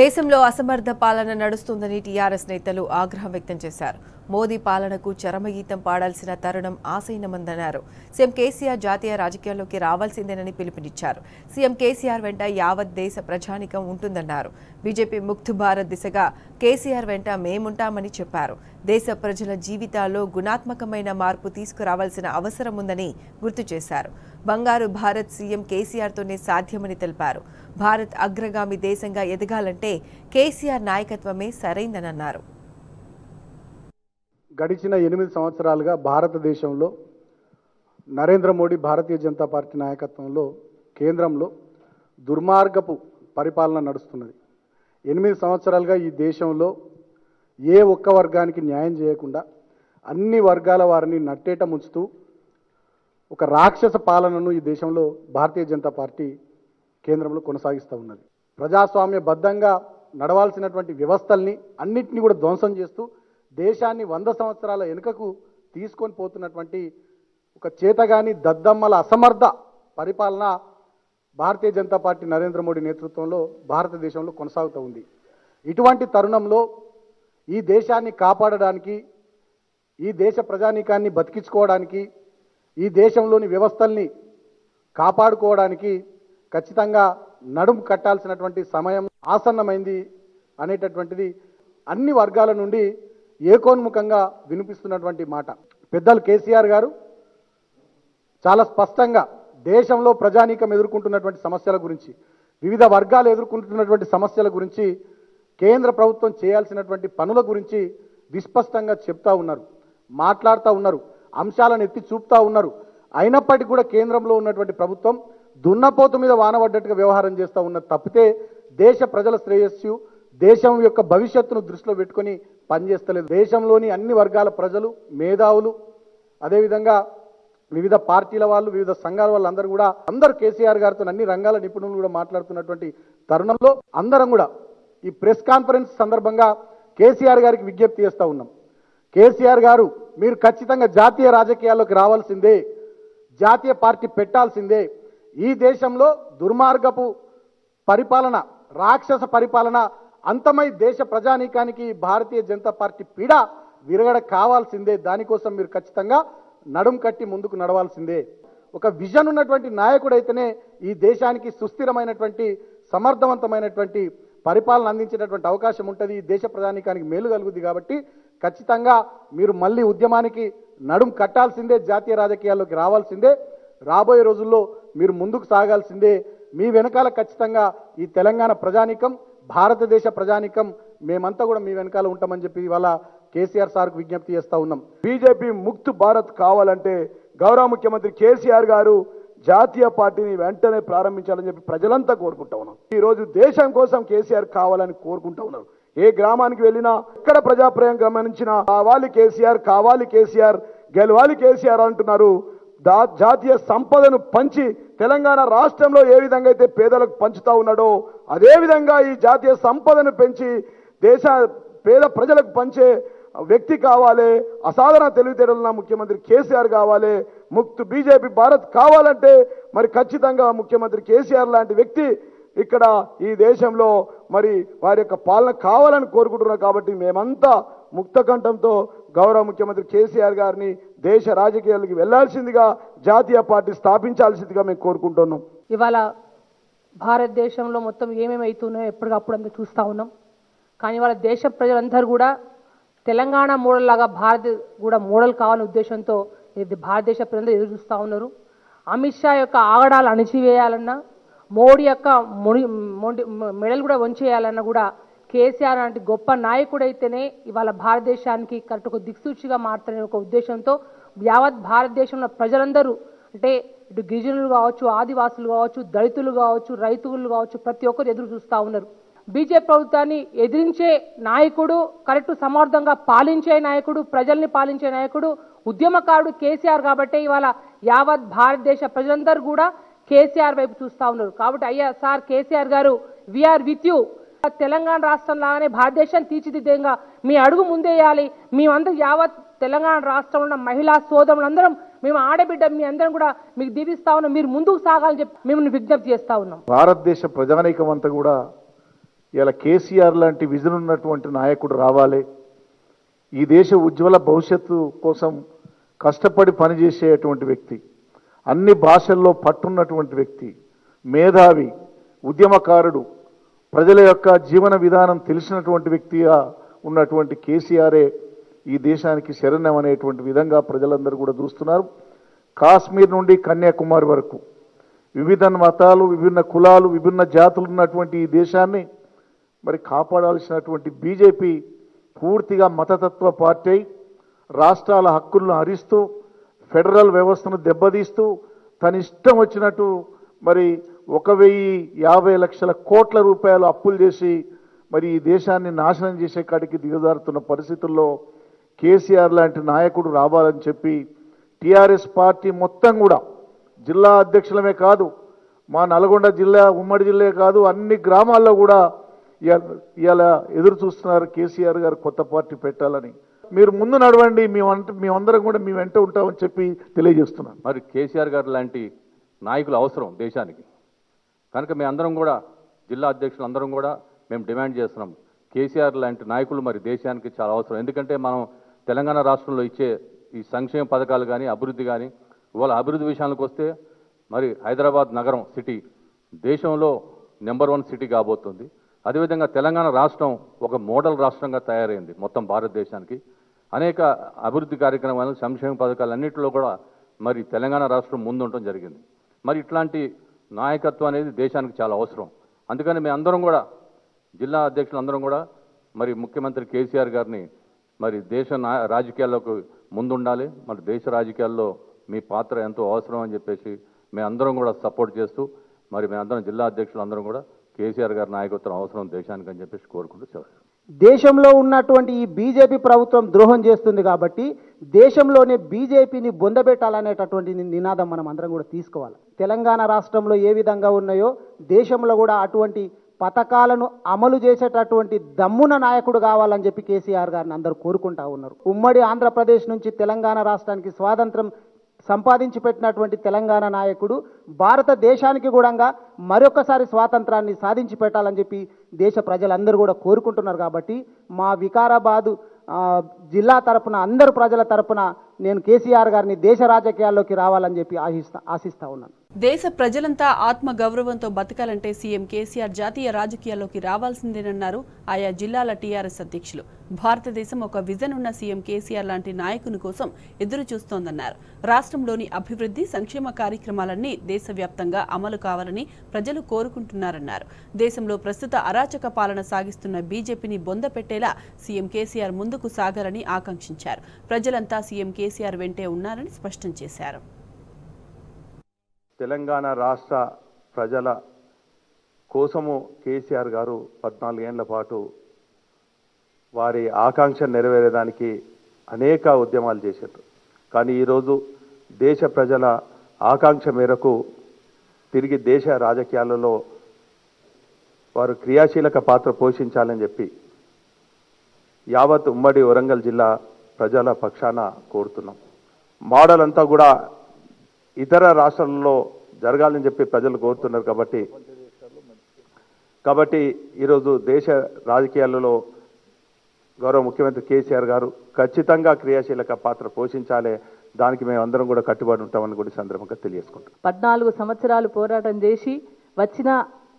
దేశంలో అసమర్థ పాలన నడుస్తుందని టీఆర్ఎస్ నేతలు ఆగ్రహం వ్యక్తం చేశారు. మోదీ పాలనకు చరమగీతం పాడాల్సిన తరుణం ఆసన్నమందన్నారు. సీఎం కేసీఆర్ జాతీయ రాజకీయాల్లోకి రావాల్సిందేనని పిలుపునిచ్చారు. సీఎం కేసీఆర్ వెంట యావత్ దేశ ప్రజానికం ఉంటుందన్నారు. బీజేపీ ముక్త్ భారత్ దిశగా కేసీఆర్ వెంట మేముంటామని చెప్పారు. దేశ ప్రజల జీవితాల్లో గుణాత్మకమైన మార్పు తీసుకురావాల్సిన అవసరం ఉందని గుర్తు చేశారు. బంగారు భారత్ సీఎం కేసీఆర్తోనే సాధ్యమని తెలిపారు. భారత్ అగ్రగామి దేశంగా ఎదగాలంటే కేసీఆర్ నాయకత్వమే సరైందని అన్నారు. గడిచిన 8 సంవత్సరాలుగా భారతదేశంలో నరేంద్ర మోడీ భారతీయ జనతా పార్టీ నాయకత్వంలో కేంద్రంలో దుర్మార్గపు పరిపాలన నడుస్తున్నది. 8 సంవత్సరాలుగా ఈ దేశంలో ఏ ఒక్క వర్గానికి న్యాయం చేయకుండా అన్ని వర్గాల వారిని నట్టేట ముంచుతూ ఒక రాక్షస పాలనను ఈ దేశంలో భారతీయ జనతా పార్టీ కేంద్రంలో కొనసాగిస్తూ ఉన్నది. ప్రజాస్వామ్యబద్ధంగా నడవాల్సినటువంటి వ్యవస్థల్ని అన్నింటినీ కూడా ధ్వంసం చేస్తూ దేశాన్ని 100 సంవత్సరాల వెనుకకు తీసుకొని పోతున్నటువంటి ఒక చేతగాని దద్దమ్మల అసమర్థ పరిపాలన భారతీయ జనతా పార్టీ నరేంద్ర మోడీ నేతృత్వంలో భారతదేశంలో కొనసాగుతూ ఉంది. ఇటువంటి తరుణంలో ఈ దేశాన్ని కాపాడడానికి, ఈ దేశ ప్రజానీకాన్ని బతికించుకోవడానికి, ఈ దేశంలోని వ్యవస్థల్ని కాపాడుకోవడానికి ఖచ్చితంగా నడుం కట్టాల్సినటువంటి సమయం ఆసన్నమైంది అనేటటువంటిది అన్ని వర్గాల నుండి ఏకోన్ముఖంగా వినిపిస్తున్నటువంటి మాట. పెద్దలు కేసీఆర్ గారు చాలా స్పష్టంగా దేశంలో ప్రజానీకం ఎదుర్కొంటున్నటువంటి సమస్యల గురించి, వివిధ వర్గాలు ఎదుర్కొంటున్నటువంటి సమస్యల గురించి, కేంద్ర ప్రభుత్వం చేయాల్సినటువంటి పనుల గురించి విస్పష్టంగా చెప్తా ఉన్నారు, మాట్లాడుతూ ఉన్నారు, అంశాలను ఎత్తి చూపుతా ఉన్నారు. అయినప్పటికీ కూడా కేంద్రంలో ఉన్నటువంటి ప్రభుత్వం దున్నపోతు మీద వానబడ్డట్టుగా వ్యవహారం చేస్తూ ఉన్నది తప్పితే దేశ ప్రజల శ్రేయస్సు, దేశం యొక్క భవిష్యత్తును దృష్టిలో పెట్టుకొని పనిచేస్తలేదు. దేశంలోని అన్ని వర్గాల ప్రజలు, మేధావులు, అదేవిధంగా వివిధ పార్టీల వాళ్ళు, వివిధ సంఘాల వాళ్ళు అందరూ కేసీఆర్ గారితో అన్ని రంగాల నిపుణులు కూడా మాట్లాడుతున్నటువంటి తరుణంలో అందరం కూడా ఈ ప్రెస్ కాన్ఫరెన్స్ సందర్భంగా కేసీఆర్ గారికి విజ్ఞప్తి చేస్తూ ఉన్నాం. కేసీఆర్ గారు, మీరు ఖచ్చితంగా జాతీయ రాజకీయాల్లోకి రావాల్సిందే, జాతీయ పార్టీ పెట్టాల్సిందే. ఈ దేశంలో దుర్మార్గపు పరిపాలన, రాక్షస పరిపాలన అంతమై దేశ ప్రజానీకానికి భారతీయ జనతా పార్టీ పీడ విరగడ కావాల్సిందే. దానికోసం మీరు ఖచ్చితంగా నడుం కట్టి ముందుకు నడవాల్సిందే. ఒక విజన్ ఉన్నటువంటి నాయకుడైతేనే ఈ దేశానికి సుస్థిరమైనటువంటి, సమర్థవంతమైనటువంటి పరిపాలన అందించేటటువంటి అవకాశం ఉంటుంది, ఈ దేశ ప్రజానీకానికి మేలు కలుగుద్ది. కాబట్టి ఖచ్చితంగా మీరు మళ్ళీ ఉద్యమానికి నడుం కట్టాల్సిందే, జాతీయ రాజకీయాల్లోకి రావాల్సిందే. రాబోయే రోజుల్లో మీరు ముందుకు సాగాల్సిందే. మీ వెనకాల ఖచ్చితంగా ఈ తెలంగాణ ప్రజానీకం, భారతదేశ ప్రజానీకం మేమంతా కూడా మీ వెనకాల ఉంటామని చెప్పి ఇవాళ కేసీఆర్ సార్కు విజ్ఞప్తి చేస్తూ ఉన్నాం. బీజేపీ ముక్త్ భారత్ కావాలంటే గౌరవ ముఖ్యమంత్రి కేసీఆర్ గారు జాతీయ పార్టీని వెంటనే ప్రారంభించాలని చెప్పి ప్రజలంతా కోరుకుంటా ఉన్నాం. ఈ రోజు దేశం కోసం కేసీఆర్ కావాలని కోరుకుంటా ఉన్నారు. ఏ గ్రామానికి వెళ్ళినా, ఎక్కడ ప్రజాప్రయం గమనించినా కావాలి కేసీఆర్, కావాలి కేసీఆర్, గెలవాలి కేసీఆర్ అంటున్నారు. జాతీయ సంపదను పంచి తెలంగాణ రాష్ట్రంలో ఏ విధంగా అయితే పేదలకు పంచుతా ఉన్నాడో అదే విధంగా ఈ జాతీయ సంపదను పెంచి దేశ పేద ప్రజలకు పంచే వ్యక్తి కావాలి. అసాధారణ తెలివితేటలున్న ముఖ్యమంత్రి కేసీఆర్ కావాలి. ముక్త్ బీజేపీ భారత్ కావాలంటే మరి ఖచ్చితంగా ముఖ్యమంత్రి కేసీఆర్ లాంటి వ్యక్తి ఇక్కడ ఈ దేశంలో మరి వారి యొక్క పాలన కావాలని కోరుకుంటున్నాం. కాబట్టి మేమంతా ముక్తకంఠంతో గౌరవ ముఖ్యమంత్రి కేసీఆర్ గారిని దేశ రాజకీయాలకు వెళ్లాల్సిందిగా, జాతీయ పార్టీ స్థాపించాల్సిందిగా మేము కోరుకుంటున్నాం. ఇవాళ భారతదేశంలో మొత్తం ఏమేమి అవుతున్నాయో ఎప్పటికప్పుడు అంతా చూస్తూ ఉన్నాం. కానీ ఇవాళ దేశ ప్రజలందరూ కూడా తెలంగాణ మోడల్ లాగా భారత్ కూడా మోడల్ కావాలనే ఉద్దేశంతో భారతదేశ ప్రజలందరూ ఎదురు చూస్తూ ఉన్నారు. అమిత్ షా యొక్క ఆగడాలు అణిచివేయాలన్నా, మోడీ యొక్క మెడలు కూడా వంచేయాలన్నా కూడా కేసీఆర్ లాంటి గొప్ప నాయకుడైతేనే ఇవాళ భారతదేశానికి కరెక్ట్ ఒక దిక్సూచిగా మారుతారనే ఒక ఉద్దేశంతో యావత్ భారతదేశంలో ప్రజలందరూ, అంటే ఇటు గిరిజనులు కావచ్చు, ఆదివాసులు కావచ్చు, దళితులు కావచ్చు, రైతులు కావచ్చు, ప్రతి ఒక్కరు ఎదురు చూస్తూ ఉన్నారు. బీజేపీ ప్రభుత్వాన్ని ఎదిరించే నాయకుడు, కరెక్ట్ సమర్థంగా పాలించే నాయకుడు, ప్రజల్ని పాలించే నాయకుడు, ఉద్యమకారుడు కేసీఆర్. కాబట్టి ఇవాళ యావత్ భారతదేశ ప్రజలందరూ కూడా కేసీఆర్ వైపు చూస్తూ ఉన్నారు. కాబట్టి అయ్యా సార్ కేసీఆర్ గారు, వీఆర్ విత్ యూ. తెలంగాణ రాష్ట్రం లాగానే భారతదేశాన్ని తీర్చిదిద్దేంగా మీ అడుగు ముందేయాలి. మేమందరం యావత్ తెలంగాణ రాష్ట్రంలో ఉన్న మహిళా సోదరులందరం, మేము ఆడబిడ్డ మీ అందరం కూడా మీకు దీవిస్తా ఉన్నాం. మీరు ముందుకు సాగాలని చెప్పి మేము విజ్ఞప్తి చేస్తా ఉన్నాం. భారతదేశ ప్రజానీకం అంతా కూడా ఇలా కేసీఆర్ లాంటి విజన్ ఉన్నటువంటి నాయకుడు రావాలి. ఈ దేశ ఉజ్వల భవిష్యత్తు కోసం కష్టపడి పనిచేసేటువంటి వ్యక్తి, అన్ని భాషల్లో పట్టున్నటువంటి వ్యక్తి, మేధావి, ఉద్యమకారుడు, ప్రజల యొక్క జీవన విధానం తెలిసినటువంటి వ్యక్తిగా ఉన్నటువంటి కేసీఆరే ఈ దేశానికి శరణ్యం అనేటువంటి విధంగా ప్రజలందరూ కూడా చూస్తున్నారు. కాశ్మీర్ నుండి కన్యాకుమారి వరకు వివిధ మతాలు, విభిన్న కులాలు, విభిన్న జాతులు ఉన్నటువంటి ఈ దేశాన్ని మరి కాపాడాల్సినటువంటి బీజేపీ పూర్తిగా మతతత్వ పార్టీ రాష్ట్రాల హక్కులను హరిస్తూ, ఫెడరల్ వ్యవస్థను దెబ్బతీస్తూ, తన ఇష్టం వచ్చినట్టు మరి 1,050,00,000 కోట్ల రూపాయలు అప్పులు చేసి మరి ఈ దేశాన్ని నాశనం చేసే కాడికి దిగజారుతున్న పరిస్థితుల్లో కేసీఆర్ లాంటి నాయకుడు రావాలని చెప్పి టీఆర్ఎస్ పార్టీ మొత్తం కూడా జిల్లా అధ్యక్షులమే కాదు, మా నల్గొండ జిల్లా ఉమ్మడి జిల్లా కాదు అన్ని గ్రామాల్లో కూడా ఇలా ఎదురు చూస్తున్నారు కేసీఆర్ గారు కొత్త పార్టీ పెట్టాలని. మీరు ముందు నడవండి, మేమందరం కూడా మీ వెంట ఉంటామని చెప్పి తెలియజేస్తున్నాను. మరి కేసీఆర్ గారు లాంటి నాయకులు అవసరం దేశానికి. కనుక మేమందరం కూడా జిల్లా అధ్యక్షులు అందరం కూడా మేము డిమాండ్ చేస్తున్నాం, కేసీఆర్ లాంటి నాయకులు మరి దేశానికి చాలా అవసరం. ఎందుకంటే మనం తెలంగాణ రాష్ట్రంలో ఇచ్చే ఈ సంక్షేమ పథకాలు కానీ అభివృద్ధి కానీ, ఇవాళ అభివృద్ధి విషయానికి వస్తే మరి హైదరాబాద్ నగరం సిటీ దేశంలో నెంబర్ 1 సిటీ కాబోతుంది. అదేవిధంగా తెలంగాణ రాష్ట్రం ఒక మోడల్ రాష్ట్రంగా తయారైంది మొత్తం భారతదేశానికి. అనేక అభివృద్ధి కార్యక్రమాలు సంక్షేమ పథకాలు అన్నింటిలో కూడా మరి తెలంగాణ రాష్ట్రం ముందుండటం జరిగింది. మరి ఇట్లాంటి నాయకత్వం అనేది దేశానికి చాలా అవసరం. అందుకని మేము అందరం కూడా జిల్లా అధ్యక్షులు అందరం కూడా మరి ముఖ్యమంత్రి కేసీఆర్ గారిని మరి దేశ రాజకీయాల్లోకి ముందుండాలి, మరి దేశ రాజకీయాల్లో మీ పాత్ర ఎంతో అవసరం అని చెప్పేసి మేమందరం కూడా సపోర్ట్ చేస్తూ మరి మేమందరం జిల్లా అధ్యక్షులు అందరం కూడా కేసీఆర్ గారి నాయకత్వం అవసరం దేశానికి అని చెప్పేసి కోరుకుంటూ సెలవు. దేశంలో ఉన్నటువంటి ఈ బీజేపీ ప్రభుత్వం ద్రోహం చేస్తుంది కాబట్టి దేశంలోనే బీజేపీని బొందబెట్టాలనేటటువంటి నినాదం మనం అందరం కూడా తీసుకోవాలి. తెలంగాణ రాష్ట్రంలో ఏ విధంగా ఉన్నాయో దేశంలో కూడా అటువంటి పథకాలను అమలు చేసేటటువంటి దమ్మున నాయకుడు కావాలని చెప్పి కేసీఆర్ గారిని అందరూ కోరుకుంటా ఉన్నారు. ఉమ్మడి ఆంధ్రప్రదేశ్ నుంచి తెలంగాణ రాష్ట్రానికి స్వాతంత్రం సంపాదించి పెట్టినటువంటి తెలంగాణ నాయకుడు భారతదేశానికి కూడా మరొకసారి స్వాతంత్రాన్ని సాధించి పెట్టాలని చెప్పి దేశ ప్రజలందరూ కూడా కోరుకుంటున్నారు. కాబట్టి మా వికారాబాదు జిల్లా తరపున అందరు ప్రజల తరపున నేను కేసీఆర్ గారిని దేశ రాజకీయాల్లోకి రావాలని చెప్పి ఆశిస్తా ఉన్నాను. దేశ ప్రజలంతా ఆత్మ గౌరవంతో బతకాలంటే సీఎం కేసీఆర్ జాతీయ రాజకీయాల్లోకి రావాల్సిందేనన్నారు ఆయా జిల్లాల టీఆర్ఎస్ అధ్యక్షులు. భారతదేశం ఒక విజన్ ఉన్న సీఎం కేసీఆర్ లాంటి నాయకుని కోసం ఎదురు చూస్తోందన్నారు. రాష్ట్రంలోని అభివృద్ధి సంక్షేమ కార్యక్రమాలన్నీ దేశవ్యాప్తంగా అమలు కావాలని ప్రజలు కోరుకుంటున్నారన్నారు. దేశంలో ప్రస్తుత అరాచక పాలన సాగిస్తున్న బీజేపీని బొందపెట్టేలా సీఎం కేసీఆర్ ముందుకు సాగాలని ఆకాంక్షించారు. ప్రజలంతా సీఎం కేసీఆర్ వెంటే ఉన్నారని స్పష్టం చేశారు. తెలంగాణ రాష్ట్ర ప్రజల కోసము కేసీఆర్ గారు 14 ఏళ్ల పాటు వారి ఆకాంక్ష నెరవేరేదానికి అనేక ఉద్యమాలు చేశారు. కానీ ఈరోజు దేశ ప్రజల ఆకాంక్ష మేరకు తిరిగి దేశ రాజకీయాలలో వారు క్రియాశీలక పాత్ర పోషించాలని చెప్పి యావత్ ఉమ్మడి వరంగల్ జిల్లా ప్రజల పక్షాన కోరుతున్నాం. మోడల్ అంతా కూడా ఇతర రాష్ట్రాలలో జరగాలని చెప్పి ప్రజలు కోరుతున్నారు. కాబట్టి ఈరోజు దేశ రాజకీయాలలో గౌరవ ముఖ్యమంత్రి కేసీఆర్ గారు ఖచ్చితంగా క్రియాశీలక పాత్ర పోషించాలి. దానికి మేము అందరం కూడా కట్టుబడి ఉంటామని కూడా సందర్భంగా తెలియజేసుకుంటాం. 14 సంవత్సరాలు పోరాటం చేసి వచ్చిన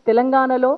తెలంగాణలో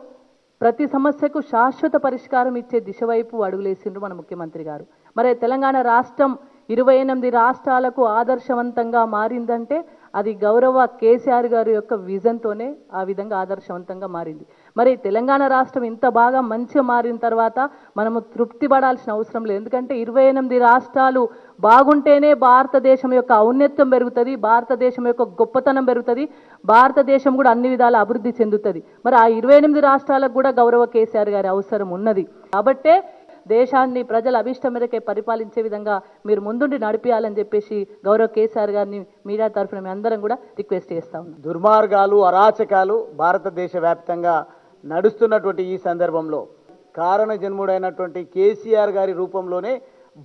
ప్రతి సమస్యకు శాశ్వత పరిష్కారం ఇచ్చే దిశ వైపు అడుగులేసిండ్రు మన ముఖ్యమంత్రి గారు. మరి తెలంగాణ రాష్ట్రం 28 రాష్ట్రాలకు ఆదర్శవంతంగా మారిందంటే అది గౌరవ కేసీఆర్ గారి యొక్క విజన్తోనే ఆ విధంగా ఆదర్శవంతంగా మారింది. మరి తెలంగాణ రాష్ట్రం ఇంత బాగా మంచిగా మారిన తర్వాత మనము తృప్తి పడాల్సిన అవసరం లేదు. ఎందుకంటే 28 రాష్ట్రాలు బాగుంటేనే భారతదేశం యొక్క ఔన్నత్యం పెరుగుతుంది, భారతదేశం యొక్క గొప్పతనం పెరుగుతుంది, భారతదేశం కూడా అన్ని విధాల అభివృద్ధి చెందుతుంది. మరి ఆ 28 రాష్ట్రాలకు కూడా గౌరవ కేసీఆర్ గారి అవసరం ఉన్నది. కాబట్టే దేశాన్ని ప్రజల అభిష్టం మేరకే పరిపాలించే విధంగా మీరు ముందుండి నడిపించాలని చెప్పేసి గౌరవ కేసీఆర్ గారిని మీడియా తరఫున మేము అందరం కూడా రిక్వెస్ట్ చేస్తా ఉన్నాం. దుర్మార్గాలు అరాచకాలు భారతదేశ వ్యాప్తంగా నడుస్తున్నటువంటి ఈ సందర్భంలో కారణ జన్ముడైనటువంటి కేసీఆర్ గారి రూపంలోనే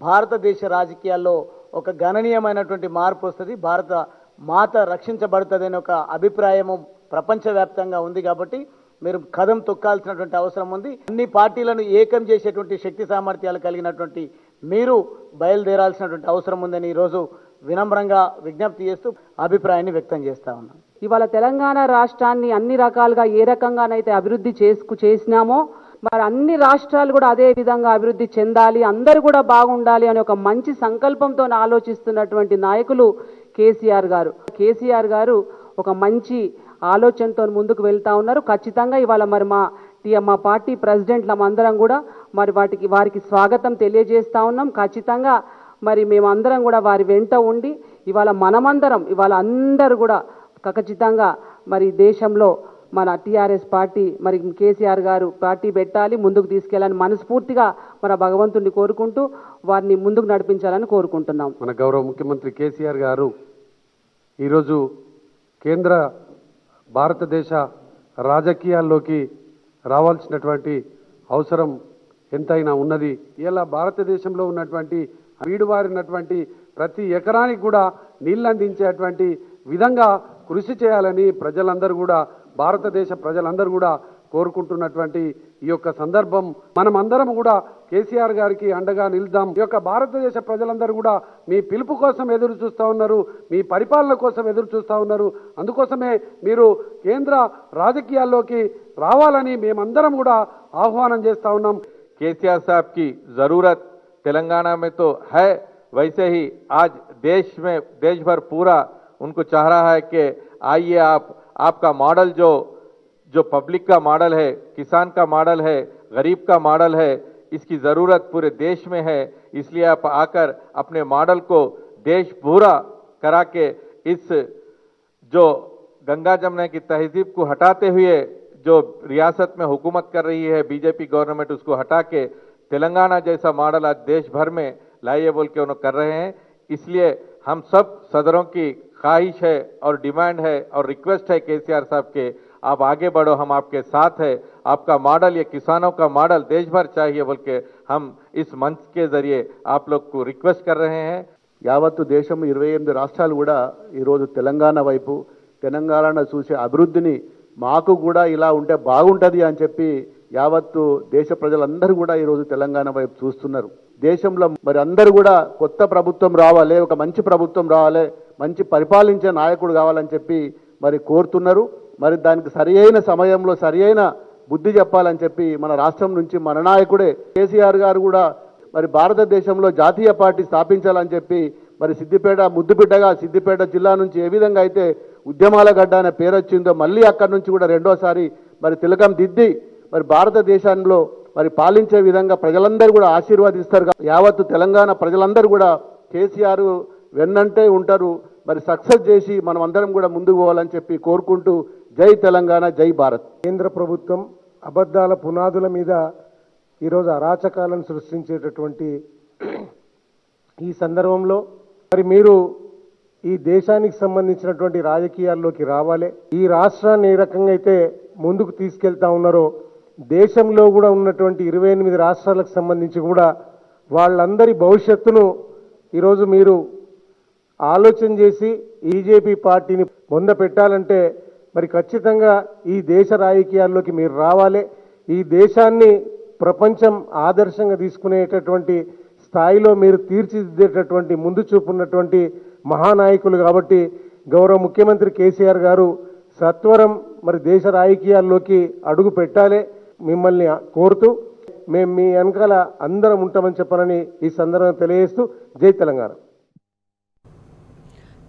భారతదేశ రాజకీయాల్లో ఒక గణనీయమైనటువంటి మార్పు వస్తుంది, భారత మాత రక్షించబడుతుందనే ఒక అభిప్రాయము ప్రపంచవ్యాప్తంగా ఉంది. కాబట్టి మీరు కదం తొక్కాల్సినటువంటి అవసరం ఉంది. అన్ని పార్టీలను ఏకం చేసేటువంటి శక్తి సామర్థ్యాలు కలిగినటువంటి మీరు బయలుదేరాల్సినటువంటి అవసరం ఉందని ఈరోజు వినమ్రంగా విజ్ఞప్తి చేస్తూ అభిప్రాయాన్ని వ్యక్తం చేస్తా ఉన్నాం. ఇవాళ తెలంగాణ రాష్ట్రాన్ని అన్ని రకాలుగా ఏ రకంగానైతే అభివృద్ధి చేసినామో మరి అన్ని రాష్ట్రాలు కూడా అదే విధంగా అభివృద్ధి చెందాలి, అందరూ కూడా బాగుండాలి అనే ఒక మంచి సంకల్పంతో ఆలోచిస్తున్నటువంటి నాయకులు కేసీఆర్ గారు. కేసీఆర్ గారు ఒక మంచి ఆలోచనతో ముందుకు వెళ్తా ఉన్నారు. ఖచ్చితంగా ఇవాళ మరి మా పార్టీ ప్రెసిడెంట్లందరం కూడా మరి వారికి స్వాగతం తెలియజేస్తా ఉన్నాం. ఖచ్చితంగా మరి మేమందరం కూడా వారి వెంట ఉండి ఇవాళ అందరూ కూడా ఖచ్చితంగా మరి దేశంలో మన టీఆర్ఎస్ పార్టీ మరి కేసీఆర్ గారు పార్టీ పెట్టాలి, ముందుకు తీసుకెళ్లాలని మనస్ఫూర్తిగా మన భగవంతుడిని కోరుకుంటూ వారిని ముందుకు నడిపించాలని కోరుకుంటున్నాం. మన గౌరవ ముఖ్యమంత్రి కేసీఆర్ గారు ఈరోజు కేంద్ర భారతదేశ రాజకీయాల్లోకి రావాల్సినటువంటి అవసరం ఎంతైనా ఉన్నది. ఇలా భారతదేశంలో ఉన్నటువంటి వీడువారినటువంటి ప్రతి ఎకరానికి కూడా నీళ్ళు అందించేటువంటి విధంగా కృషి చేయాలని ప్రజలందరూ కూడా, భారతదేశ ప్రజలందరూ కూడా కోరుకుంటున్నటువంటి ఈ యొక్క సందర్భం మనమందరం కూడా కేసీఆర్ గారికి అండగా నిలుద్దాం. ఈ యొక్క భారతదేశ ప్రజలందరూ కూడా మీ పిలుపు కోసం ఎదురు చూస్తూ ఉన్నారు, మీ పరిపాలన కోసం ఎదురు చూస్తూ ఉన్నారు. అందుకోసమే మీరు కేంద్ర రాజకీయాల్లోకి రావాలని మేమందరం కూడా ఆహ్వానం చేస్తూ ఉన్నాం. केसीआर साहब की ज़रूरत तेलंगाना में तो है, वैसे ही आज देश भर पूरा उनको चाह रहा है कि आइए आपका मॉडल जो पब्लिक का मॉडल है, किसान का मॉडल है, गरीब का मॉडल है, इसकी ज़रूरत पूरे देश में है। इसलिए आप आकर अपने मॉडल को देश पूरा करा के इस जो गंगा जमुना की तहजीब को हटाते हुए जो रियासत में हुकूमत कर रही है बीजेपी गवर्नमेंट, उसको हटा के तेलंगाना जैसा मॉडल आज देश भर में लाइए बोल के उन्होंने कर रहे हैं। इसलिए हम सब सदरों की ख्वाहिश है और डिमांड है और रिक्वेस्ट है केसीआर साहब के, आप आगे बढ़ो, हम आपके साथ है। आपका मॉडल, ये किसानों का मॉडल देश भर चाहिए बोल के हम इस मंच के जरिए आप लोग को रिक्वेस्ट कर रहे हैं। యావత్తు దేశం 28 రాష్ట్రాలు కూడా ఈరోజు తెలంగాణ వైపు, తెలంగాణ చూసే అభివృద్ధిని మాకు కూడా ఇలా ఉంటే బాగుంటుంది అని చెప్పి యావత్తు దేశ ప్రజలందరూ కూడా ఈరోజు తెలంగాణ వైపు చూస్తున్నారు. దేశంలో మరి అందరూ కూడా కొత్త ప్రభుత్వం రావాలి, ఒక మంచి ప్రభుత్వం రావాలి, మంచి పరిపాలించే నాయకుడు కావాలని చెప్పి మరి కోరుతున్నారు. మరి దానికి సరి అయిన సమయంలో సరి అయిన బుద్ధి చెప్పాలని చెప్పి మన రాష్ట్రం నుంచి మన నాయకుడే కేసీఆర్ గారు కూడా మరి భారతదేశంలో జాతీయ పార్టీ స్థాపించాలని చెప్పి మరి సిద్దిపేట ముద్దుబిడ్డగా సిద్దిపేట జిల్లా నుంచి ఏ విధంగా అయితే ఉద్యమాల గడ్డ అనే పేరు వచ్చిందో మళ్ళీ అక్కడి నుంచి కూడా రెండోసారి మరి తిలకం దిద్ది మరి భారతదేశంలో మరి పాలించే విధంగా ప్రజలందరూ కూడా ఆశీర్వాదిస్తారు. యావత్తు తెలంగాణ ప్రజలందరూ కూడా కేసీఆర్ వెన్నంటే ఉంటారు. మరి సక్సెస్ చేసి మనం అందరం కూడా ముందుకు పోవాలని చెప్పి కోరుకుంటూ జై తెలంగాణ, జై భారత్. కేంద్ర ప్రభుత్వం అబద్ధాల పునాదుల మీద ఈరోజు అరాచకాలను సృష్టించేటటువంటి ఈ సందర్భంలో మరి మీరు ఈ దేశానికి సంబంధించినటువంటి రాజకీయాల్లోకి రావాలి. ఈ రాష్ట్రాన్ని ఏ రకంగా అయితే ముందుకు తీసుకెళ్తా ఉన్నారో దేశంలో కూడా ఉన్నటువంటి 28 రాష్ట్రాలకు సంబంధించి కూడా వాళ్ళందరి భవిష్యత్తును ఈరోజు మీరు ఆలోచన చేసి బీజేపీ పార్టీని పొందపెట్టాలంటే మరి ఖచ్చితంగా ఈ దేశ రాజకీయాల్లోకి మీరు రావాలి. ఈ దేశాన్ని ప్రపంచం ఆదర్శంగా తీసుకునేటటువంటి స్థాయిలో మీరు తీర్చిదిద్దేటటువంటి ముందు చూపున్నటువంటి మహానాయకులు కాబట్టి గౌరవ ముఖ్యమంత్రి కేసీఆర్ గారు సత్వరం మరి దేశ రాజకీయాల్లోకి అడుగు పెట్టాలి మిమ్మల్ని కోరుతూ మేము మీ వెనకాల అందరం ఉంటామని చెప్పనని ఈ సందర్భంగా తెలియజేస్తూ జై తెలంగాణ.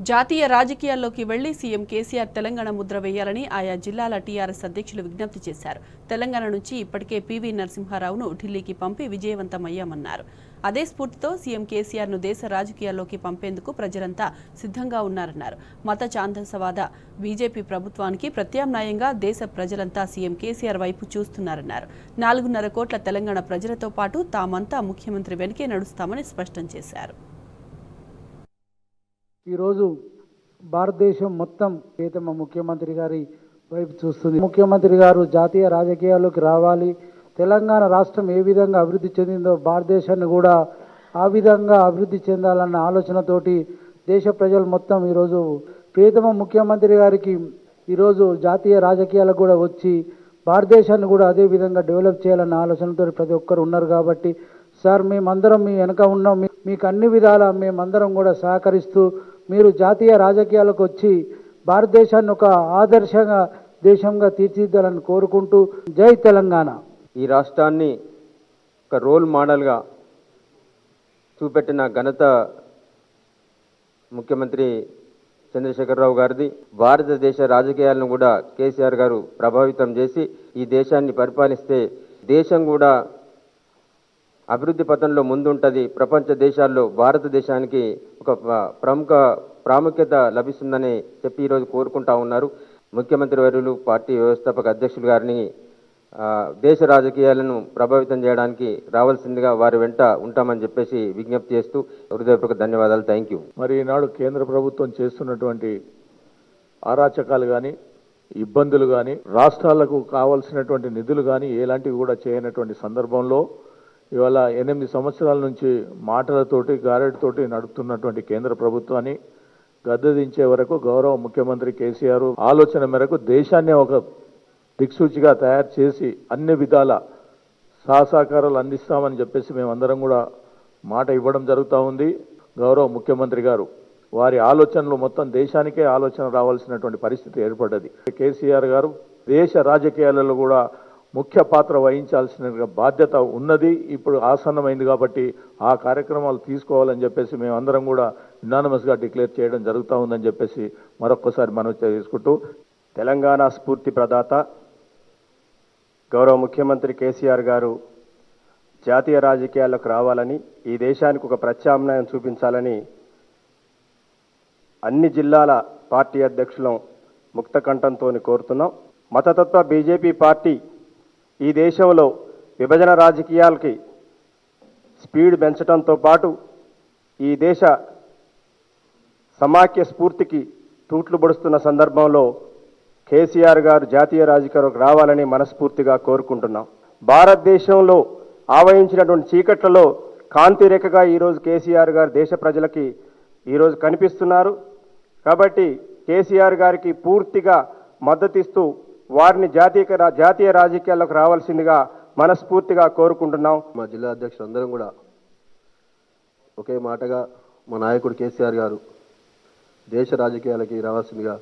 జాతీయ రాజకీయాల్లోకి వెళ్లి సీఎం కేసీఆర్ తెలంగాణ ముద్ర వేయాలని ఆయా జిల్లాల టీఆర్ఎస్ అధ్యక్షులు విజ్ఞప్తి చేశారు. తెలంగాణ నుంచి ఇప్పటికే పీవీ నరసింహారావును ఢిల్లీకి పంపి విజయవంతమయ్యామన్నారు. అదే స్ఫూర్తితో సీఎం కేసీఆర్ను దేశ రాజకీయాల్లోకి పంపేందుకు ప్రజలంతా సిద్ధంగా ఉన్నారన్నారు. మత ఛాందసవాద బీజేపీ ప్రభుత్వానికి ప్రత్యామ్నాయంగా దేశ ప్రజలంతా సీఎం కేసీఆర్ వైపు చూస్తున్నారన్నారు. 4.5 కోట్ల తెలంగాణ ప్రజలతో పాటు తామంతా ముఖ్యమంత్రి వెనుకే నడుస్తామని స్పష్టం చేశారు. ఈరోజు భారతదేశం మొత్తం ప్రియతమ ముఖ్యమంత్రి గారి వైపు చూస్తుంది. ముఖ్యమంత్రి గారు జాతీయ రాజకీయాల్లోకి రావాలి, తెలంగాణ రాష్ట్రం ఏ విధంగా అభివృద్ధి చెందిందో భారతదేశాన్ని కూడా ఆ విధంగా అభివృద్ధి చెందాలన్న ఆలోచనతోటి దేశ ప్రజలు మొత్తం ఈరోజు ప్రియతమ ముఖ్యమంత్రి గారికి ఈరోజు జాతీయ రాజకీయాలకు కూడా వచ్చి భారతదేశాన్ని కూడా అదే విధంగా డెవలప్ చేయాలన్న ఆలోచనతో ప్రతి ఒక్కరు ఉన్నారు. కాబట్టి సార్ మేమందరం మీ వెనక ఉన్నాం, మీకు అన్ని విధాలా మేమందరం కూడా సహకరిస్తూ మీరు జాతీయ రాజకీయాలకు వచ్చి భారతదేశాన్ని ఒక ఆదర్శంగా దేశంగా తీర్చిదిద్దాలని కోరుకుంటూ జై తెలంగాణ. ఈ రాష్ట్రాన్ని ఒక రోల్ మోడల్గా చూపెట్టిన ఘనత ముఖ్యమంత్రి చంద్రశేఖరరావు గారిది. భారతదేశ రాజకీయాలను కూడా కేసీఆర్ గారు ప్రభావితం చేసి ఈ దేశాన్ని పరిపాలిస్తే దేశం కూడా అభివృద్ధి పథంలో ముందుంటుంది. ప్రపంచ దేశాల్లో భారతదేశానికి ఒక ప్రాముఖ్యత లభిస్తుందని చెప్పి ఈరోజు కోరుకుంటా ఉన్నారు. ముఖ్యమంత్రి వర్యులు పార్టీ వ్యవస్థాపక అధ్యక్షులు గారిని దేశ రాజకీయాలను ప్రభావితం చేయడానికి రావాల్సిందిగా వారి వెంట ఉంటామని చెప్పేసి విజ్ఞప్తి చేస్తూ హృదయపూర్వక ధన్యవాదాలు. Thank you. మరి ఈనాడు కేంద్ర ప్రభుత్వం చేస్తున్నటువంటి అరాచకాలు కానీ ఇబ్బందులు కానీ రాష్ట్రాలకు కావాల్సినటువంటి నిధులు కానీ ఎలాంటివి కూడా చేయనటువంటి సందర్భంలో ఇవాళ 8 సంవత్సరాల నుంచి మాటలతోటి గారెడితోటి నడుపుతున్నటువంటి కేంద్ర ప్రభుత్వాన్ని గద్దెదించే వరకు గౌరవ ముఖ్యమంత్రి కేసీఆర్ ఆలోచన మేరకు దేశాన్ని ఒక దిక్సూచిగా తయారు చేసి అన్ని విధాల సహకారాలు అందిస్తామని చెప్పేసి మేమందరం కూడా మాట ఇవ్వడం జరుగుతూ ఉంది. గౌరవ ముఖ్యమంత్రి గారు వారి ఆలోచనలు మొత్తం దేశానికే ఆలోచన రావాల్సినటువంటి పరిస్థితి ఏర్పడ్డది. కేసీఆర్ గారు దేశ రాజకీయాలలో కూడా ముఖ్య పాత్ర వహించాల్సిన బాధ్యత ఉన్నది. ఇప్పుడు ఆసన్నమైంది కాబట్టి ఆ కార్యక్రమాలు తీసుకోవాలని చెప్పేసి మేమందరం కూడా యునానిమస్గా డిక్లేర్ చేయడం జరుగుతూ ఉందని చెప్పేసి మరొక్కసారి మనం చేసుకుంటూ, తెలంగాణ స్ఫూర్తి ప్రదాత గౌరవ ముఖ్యమంత్రి కేసీఆర్ గారు జాతీయ రాజకీయాల్లోకి రావాలని, ఈ దేశానికి ఒక ప్రత్యామ్నాయం చూపించాలని అన్ని జిల్లాల పార్టీ అధ్యక్షులం ముక్త కంఠంతో కోరుతున్నాం. మతతత్వ బీజేపీ పార్టీ ఈ దేశంలో విభజన రాజకీయాలకి స్పీడ్ పెంచడంతో పాటు ఈ దేశ సమాఖ్య స్ఫూర్తికి తూట్లు పొడుస్తున్న సందర్భంలో కేసీఆర్ గారు జాతీయ రాజకీయాలకు రావాలని మనస్ఫూర్తిగా కోరుకుంటున్నాం. భారతదేశంలో ఆవహించినటువంటి చీకట్లలో కాంతి రేఖగా ఈరోజు కేసీఆర్ గారు దేశ ప్రజలకి ఈరోజు కనిపిస్తున్నారు. కాబట్టి కేసీఆర్ గారికి పూర్తిగా మద్దతిస్తూ వారిని జాతీయ రాజకీయాల్లోకి రావాల్సిందిగా మనస్ఫూర్తిగా కోరుకుంటున్నాం. మా జిల్లా అధ్యక్షులు అందరం కూడా ఒకే మాటగా మా నాయకుడు కేసీఆర్ గారు దేశ రాజకీయాలకి రావాల్సిందిగా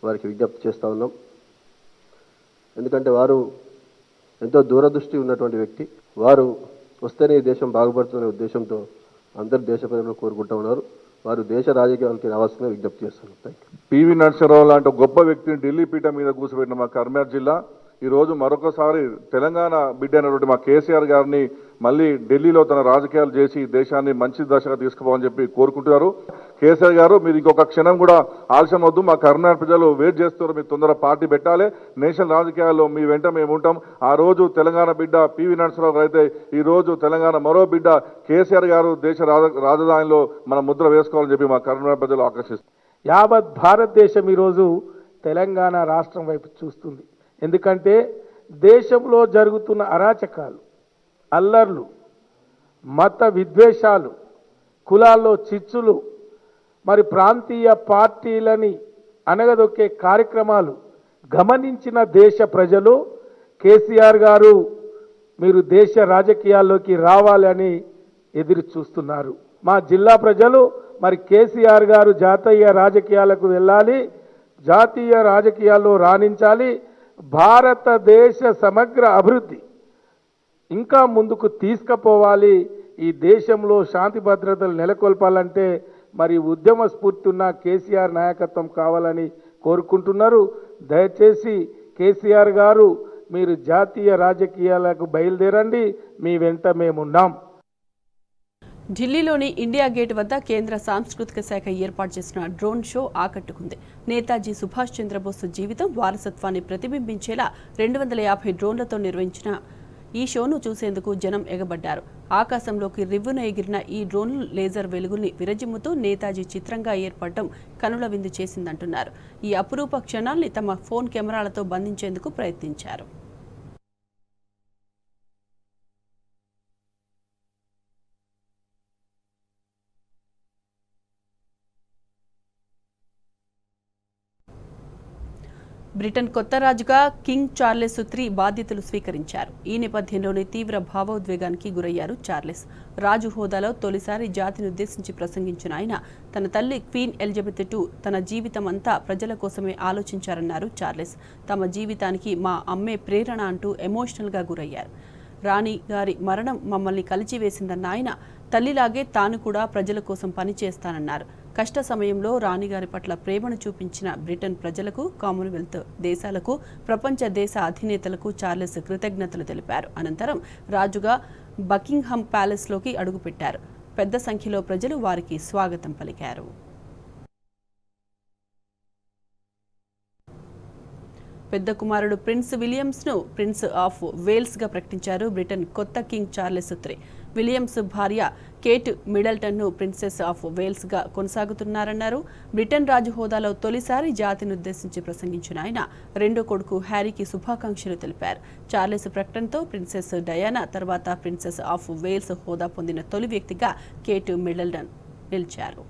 వారికి విజ్ఞప్తి చేస్తూ ఉన్నాం. ఎందుకంటే వారు ఎంతో దూరదృష్టి ఉన్నటువంటి వ్యక్తి. వారు వస్తేనే ఈ దేశం బాగుపడుతున్న ఉద్దేశంతో అందరు దేశ ప్రజలు కోరుకుంటూ ఉన్నారు. వారు దేశ రాజకీయాలకి రావాల్సిన విజ్ఞప్తి చేస్తున్నారు. Thank you. పివి నరసింహరావు లాంటి గొప్ప వ్యక్తిని ఢిల్లీ పీఠం మీద కూర్చోబెట్టిన మా కర్నూలు జిల్లా ఈరోజు మరొకసారి తెలంగాణ బిడ్డ అయినటువంటి మా కేసీఆర్ గారిని మళ్ళీ ఢిల్లీలో తన రాజకీయాలు చేసి దేశాన్ని మంచి దశగా తీసుకుపోవాలని చెప్పి కోరుకుంటున్నారు. కేసీఆర్ గారు మీరు ఇంకొక క్షణం కూడా ఆలస్యం వద్దు, మా కర్ణాటక ప్రజలు వెయిట్ చేస్తున్నారు. మీరు తొందరగా పార్టీ పెట్టాలి, నేషనల్ రాజకీయాల్లో మీ వెంట మేము ఉంటాం. ఆ రోజు తెలంగాణ బిడ్డ పివి నరసింహరావు గారు అయితే ఈ రోజు తెలంగాణ మరో బిడ్డ కేసీఆర్ గారు దేశ రాజధానిలో మన ముద్ర వేసుకోవాలని చెప్పి మా కర్ణాటక ప్రజలు ఆకర్షిస్తారు. యావత్ భారతదేశం ఈరోజు తెలంగాణ రాష్ట్రం వైపు చూస్తుంది. ఎందుకంటే దేశంలో జరుగుతున్న అరాచకాలు, అల్లర్లు, మత విద్వేషాలు, కులాల్లో చిచ్చులు, మరి ప్రాంతీయ పార్టీలని అనగదొక్కే కార్యక్రమాలు గమనించిన దేశ ప్రజలు కేసీఆర్ గారు మీరు దేశ రాజకీయాల్లోకి రావాలని ఎదురు చూస్తున్నారు. మా జిల్లా ప్రజలు మరి కేసీఆర్ గారు జాతీయ రాజకీయాలకు వెళ్ళాలి, జాతీయ రాజకీయాల్లో రాణించాలి, భారతదేశ సమగ్ర అభివృద్ధి ఇంకా ముందుకు తీసుకుపోవాలి, ఈ దేశంలో శాంతి భద్రతలు నెలకొల్పాలంటే మరి ఉద్యమ స్ఫూర్తి ఉన్న కేసీఆర్ నాయకత్వం కావాలని కోరుకుంటున్నారు. దయచేసి కేసీఆర్ గారు మీరు జాతీయ రాజకీయాలకు బయలుదేరండి, మీ వెంట మేమున్నాం. ఢిల్లీలోని ఇండియా గేట్ వద్ద కేంద్ర సాంస్కృతిక శాఖ ఏర్పాటు చేసిన డ్రోన్ షో ఆకట్టుకుంది. నేతాజీ సుభాష్ చంద్రబోస్ జీవితం, వారసత్వాన్ని ప్రతిబింబించేలా 250 డ్రోన్లతో నిర్వహించిన ఈ షోను చూసేందుకు జనం ఎగబడ్డారు. ఆకాశంలోకి రివ్వున ఎగిరిన ఈ డ్రోన్లు లేజర్ వెలుగుల్ని విరజిమ్ముతూ నేతాజీ చిత్రంగా ఏర్పడటం కనుల విందు చేసిందంటున్నారు. ఈ అపురూప క్షణాల్ని తమ ఫోన్ కెమెరాలతో బంధించేందుకు ప్రయత్నించారు. బ్రిటన్ కొత్త రాజుగా కింగ్ చార్లెస్ III బాధ్యతలు స్వీకరించారు. ఈ నేపథ్యంలోనే తీవ్ర భావోద్వేగానికి గురయ్యారు చార్లెస్. రాజు హోదాలో తొలిసారి జాతిని ఉద్దేశించి ప్రసంగించిన ఆయన తన తల్లి క్వీన్ ఎలిజబెత్ II తన జీవితం అంతా ప్రజల కోసమే ఆలోచించారన్నారు చార్లెస్. తమ జీవితానికి మా అమ్మే ప్రేరణ అంటూ ఎమోషనల్గా గురయ్యారు. రాణి గారి మరణం మమ్మల్ని కలిచివేసిందన్న ఆయన తల్లిలాగే తాను కూడా ప్రజల కోసం పనిచేస్తానన్నారు. కష్ట సమయంలో రాణిగారి పట్ల ప్రేమను చూపించిన బ్రిటన్ ప్రజలకు, కామన్వెల్త్ దేశాలకు, ప్రపంచ దేశ అధినేతలకు చార్లెస్ కృతజ్ఞతలు తెలిపారు. అనంతరం రాజుగా బకింగ్హామ్ ప్యాలెస్లోకి అడుగుపెట్టారు. పెద్ద సంఖ్యలో ప్రజలు వారికి స్వాగతం పలికారు. పెద్ద కుమారుడు ప్రిన్స్ విలియమ్స్ను ప్రిన్స్ ఆఫ్ వేల్స్గా ప్రకటించారు బ్రిటన్ కొత్త కింగ్ చార్లెస్ III. విలియమ్స్ భార్య కేట్ మిడిల్టన్ను ప్రిన్సెస్ ఆఫ్ వేల్స్గా కొనసాగుతున్నారన్నారు. బ్రిటన్ రాజు హోదాలో తొలిసారి జాతిని ఉద్దేశించి ప్రసంగించిన ఆయన రెండో కొడుకు హ్యారీకి శుభాకాంక్షలు తెలిపారు. చార్లెస్ ప్రకటనతో ప్రిన్సెస్ డయానా తర్వాత ప్రిన్సెస్ ఆఫ్ వేల్స్ హోదా పొందిన తొలి వ్యక్తిగా కేట్ మిడిల్టన్ నిలిచారు.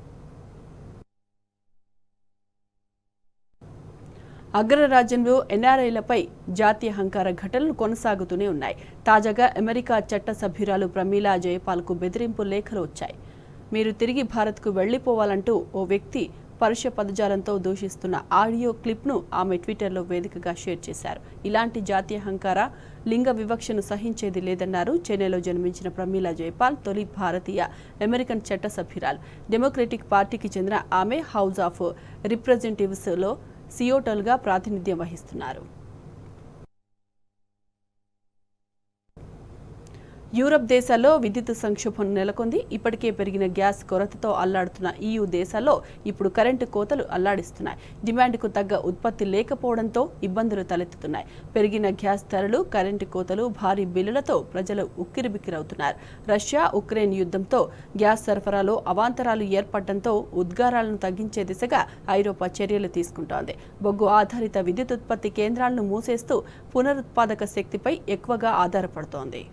అగ్రరాజ్యంలో ఎన్ఆర్ఐలపై జాతీయ హంకార ఘటనలు కొనసాగుతూనే ఉన్నాయి. తాజాగా అమెరికా చట్ట సభ్యురాలు ప్రమీలా జయపాల్కు బెదిరింపు లేఖలు వచ్చాయి. మీరు తిరిగి భారత్కు వెళ్లిపోవాలంటూ ఓ వ్యక్తి పరుష పదజాలంతో దూషిస్తున్న ఆడియో క్లిప్ను ఆమె ట్విట్టర్లో వేదికగా షేర్ చేశారు. ఇలాంటి జాతీయ హంకార లింగ వివక్షను సహించేది లేదన్నారు. చెన్నైలో జన్మించిన ప్రమీలా జయపాల్ తొలి భారతీయ అమెరికన్ చట్ట సభ్యురాలు. డెమోక్రటిక్ పార్టీకి చెందిన ఆమె హౌస్ ఆఫ్ రిప్రజెంటేటివ్స్లో సియోటల్గా ప్రాతినిధ్యం వహిస్తున్నారు. యూరప్ దేశాల్లో విద్యుత్ సంక్షోభం నెలకొంది. ఇప్పటికే పెరిగిన గ్యాస్ కొరతతో అల్లాడుతున్న EU దేశాల్లో ఇప్పుడు కరెంటు కోతలు అల్లాడిస్తున్నాయి. డిమాండ్కు తగ్గ ఉత్పత్తి లేకపోవడంతో ఇబ్బందులు తలెత్తుతున్నాయి. పెరిగిన గ్యాస్ ధరలు, కరెంటు కోతలు, భారీ బిల్లులతో ప్రజలు ఉక్కిరిబిక్కిరవుతున్నారు. రష్యా ఉక్రెయిన్ యుద్ధంతో గ్యాస్ సరఫరాలో అవాంతరాలు ఏర్పడడంతో ఉద్గారాలను తగ్గించే దిశగా ఐరోపా చర్యలు తీసుకుంటోంది. బొగ్గు ఆధారిత విద్యుత్ ఉత్పత్తి కేంద్రాలను మూసేస్తూ పునరుత్పాదక శక్తిపై ఎక్కువగా ఆధారపడుతోంది.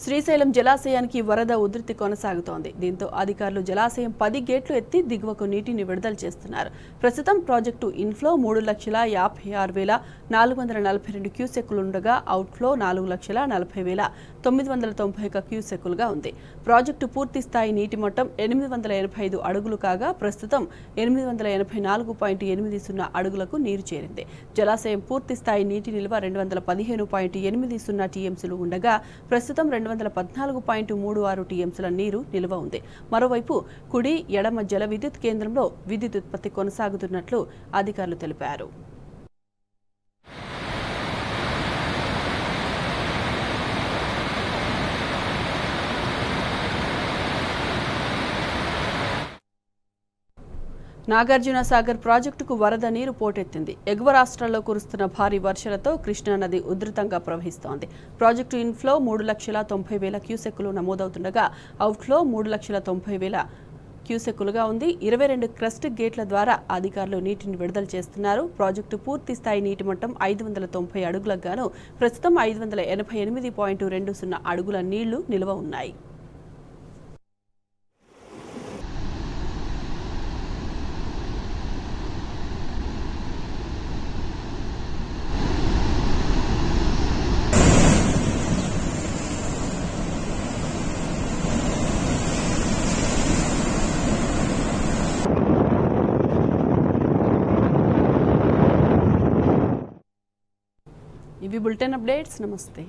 శ్రీశైలం జలాశయానికి వరద ఉధృతి కొనసాగుతోంది. దీంతో అధికారులు జలాశయం 10 గేట్లు ఎత్తి దిగువకు నీటిని విడుదల చేస్తున్నారు. ప్రస్తుతం ప్రాజెక్టు ఇన్ఫ్లో 3,56,442 క్యూసెక్కులుండగా అవుట్ఫ్లో 4,40,991 క్యూసెక్కులుగా ఉంది. ప్రాజెక్టు పూర్తి స్థాయి నీటి మట్టం 885 అడుగులు కాగా ప్రస్తుతం 884.80 అడుగులకు నీరు చేరింది. జలాశయం పూర్తి స్థాయి నీటి నిల్వ 215.80 టీఎంసీలు ఉండగా ప్రస్తుతం 214.36 టీఎంసీల నీరు నిల్వ ఉంది. మరోవైపు కుడి, ఎడమ జల విద్యుత్ కేంద్రంలో విద్యుత్ ఉత్పత్తి కొనసాగుతున్నట్లు అధికారులు తెలిపారు. నాగార్జున సాగర్ ప్రాజెక్టుకు వరద నీరు పోటెత్తింది. ఎగువ రాష్ట్రాల్లో కురుస్తున్న భారీ వర్షాలతో కృష్ణానది ఉధృతంగా ప్రవహిస్తోంది. ప్రాజెక్టు ఇన్ఫ్లో 3,90,000 క్యూసెక్కులు నమోదవుతుండగా అవుట్ఫ్లో 3,90,000 క్యూసెక్కులుగా ఉంది. 22 క్రస్ట్ గేట్ల ద్వారా అధికారులు నీటిని విడుదల చేస్తున్నారు. ప్రాజెక్టు పూర్తి స్థాయి నీటి మట్టం 590 అడుగులకు గాను ప్రస్తుతం 588.20 అడుగుల నీళ్లు నిల్వ ఉన్నాయి. ఇవి బులెటిన్ అప్డేట్స్. నమస్తే.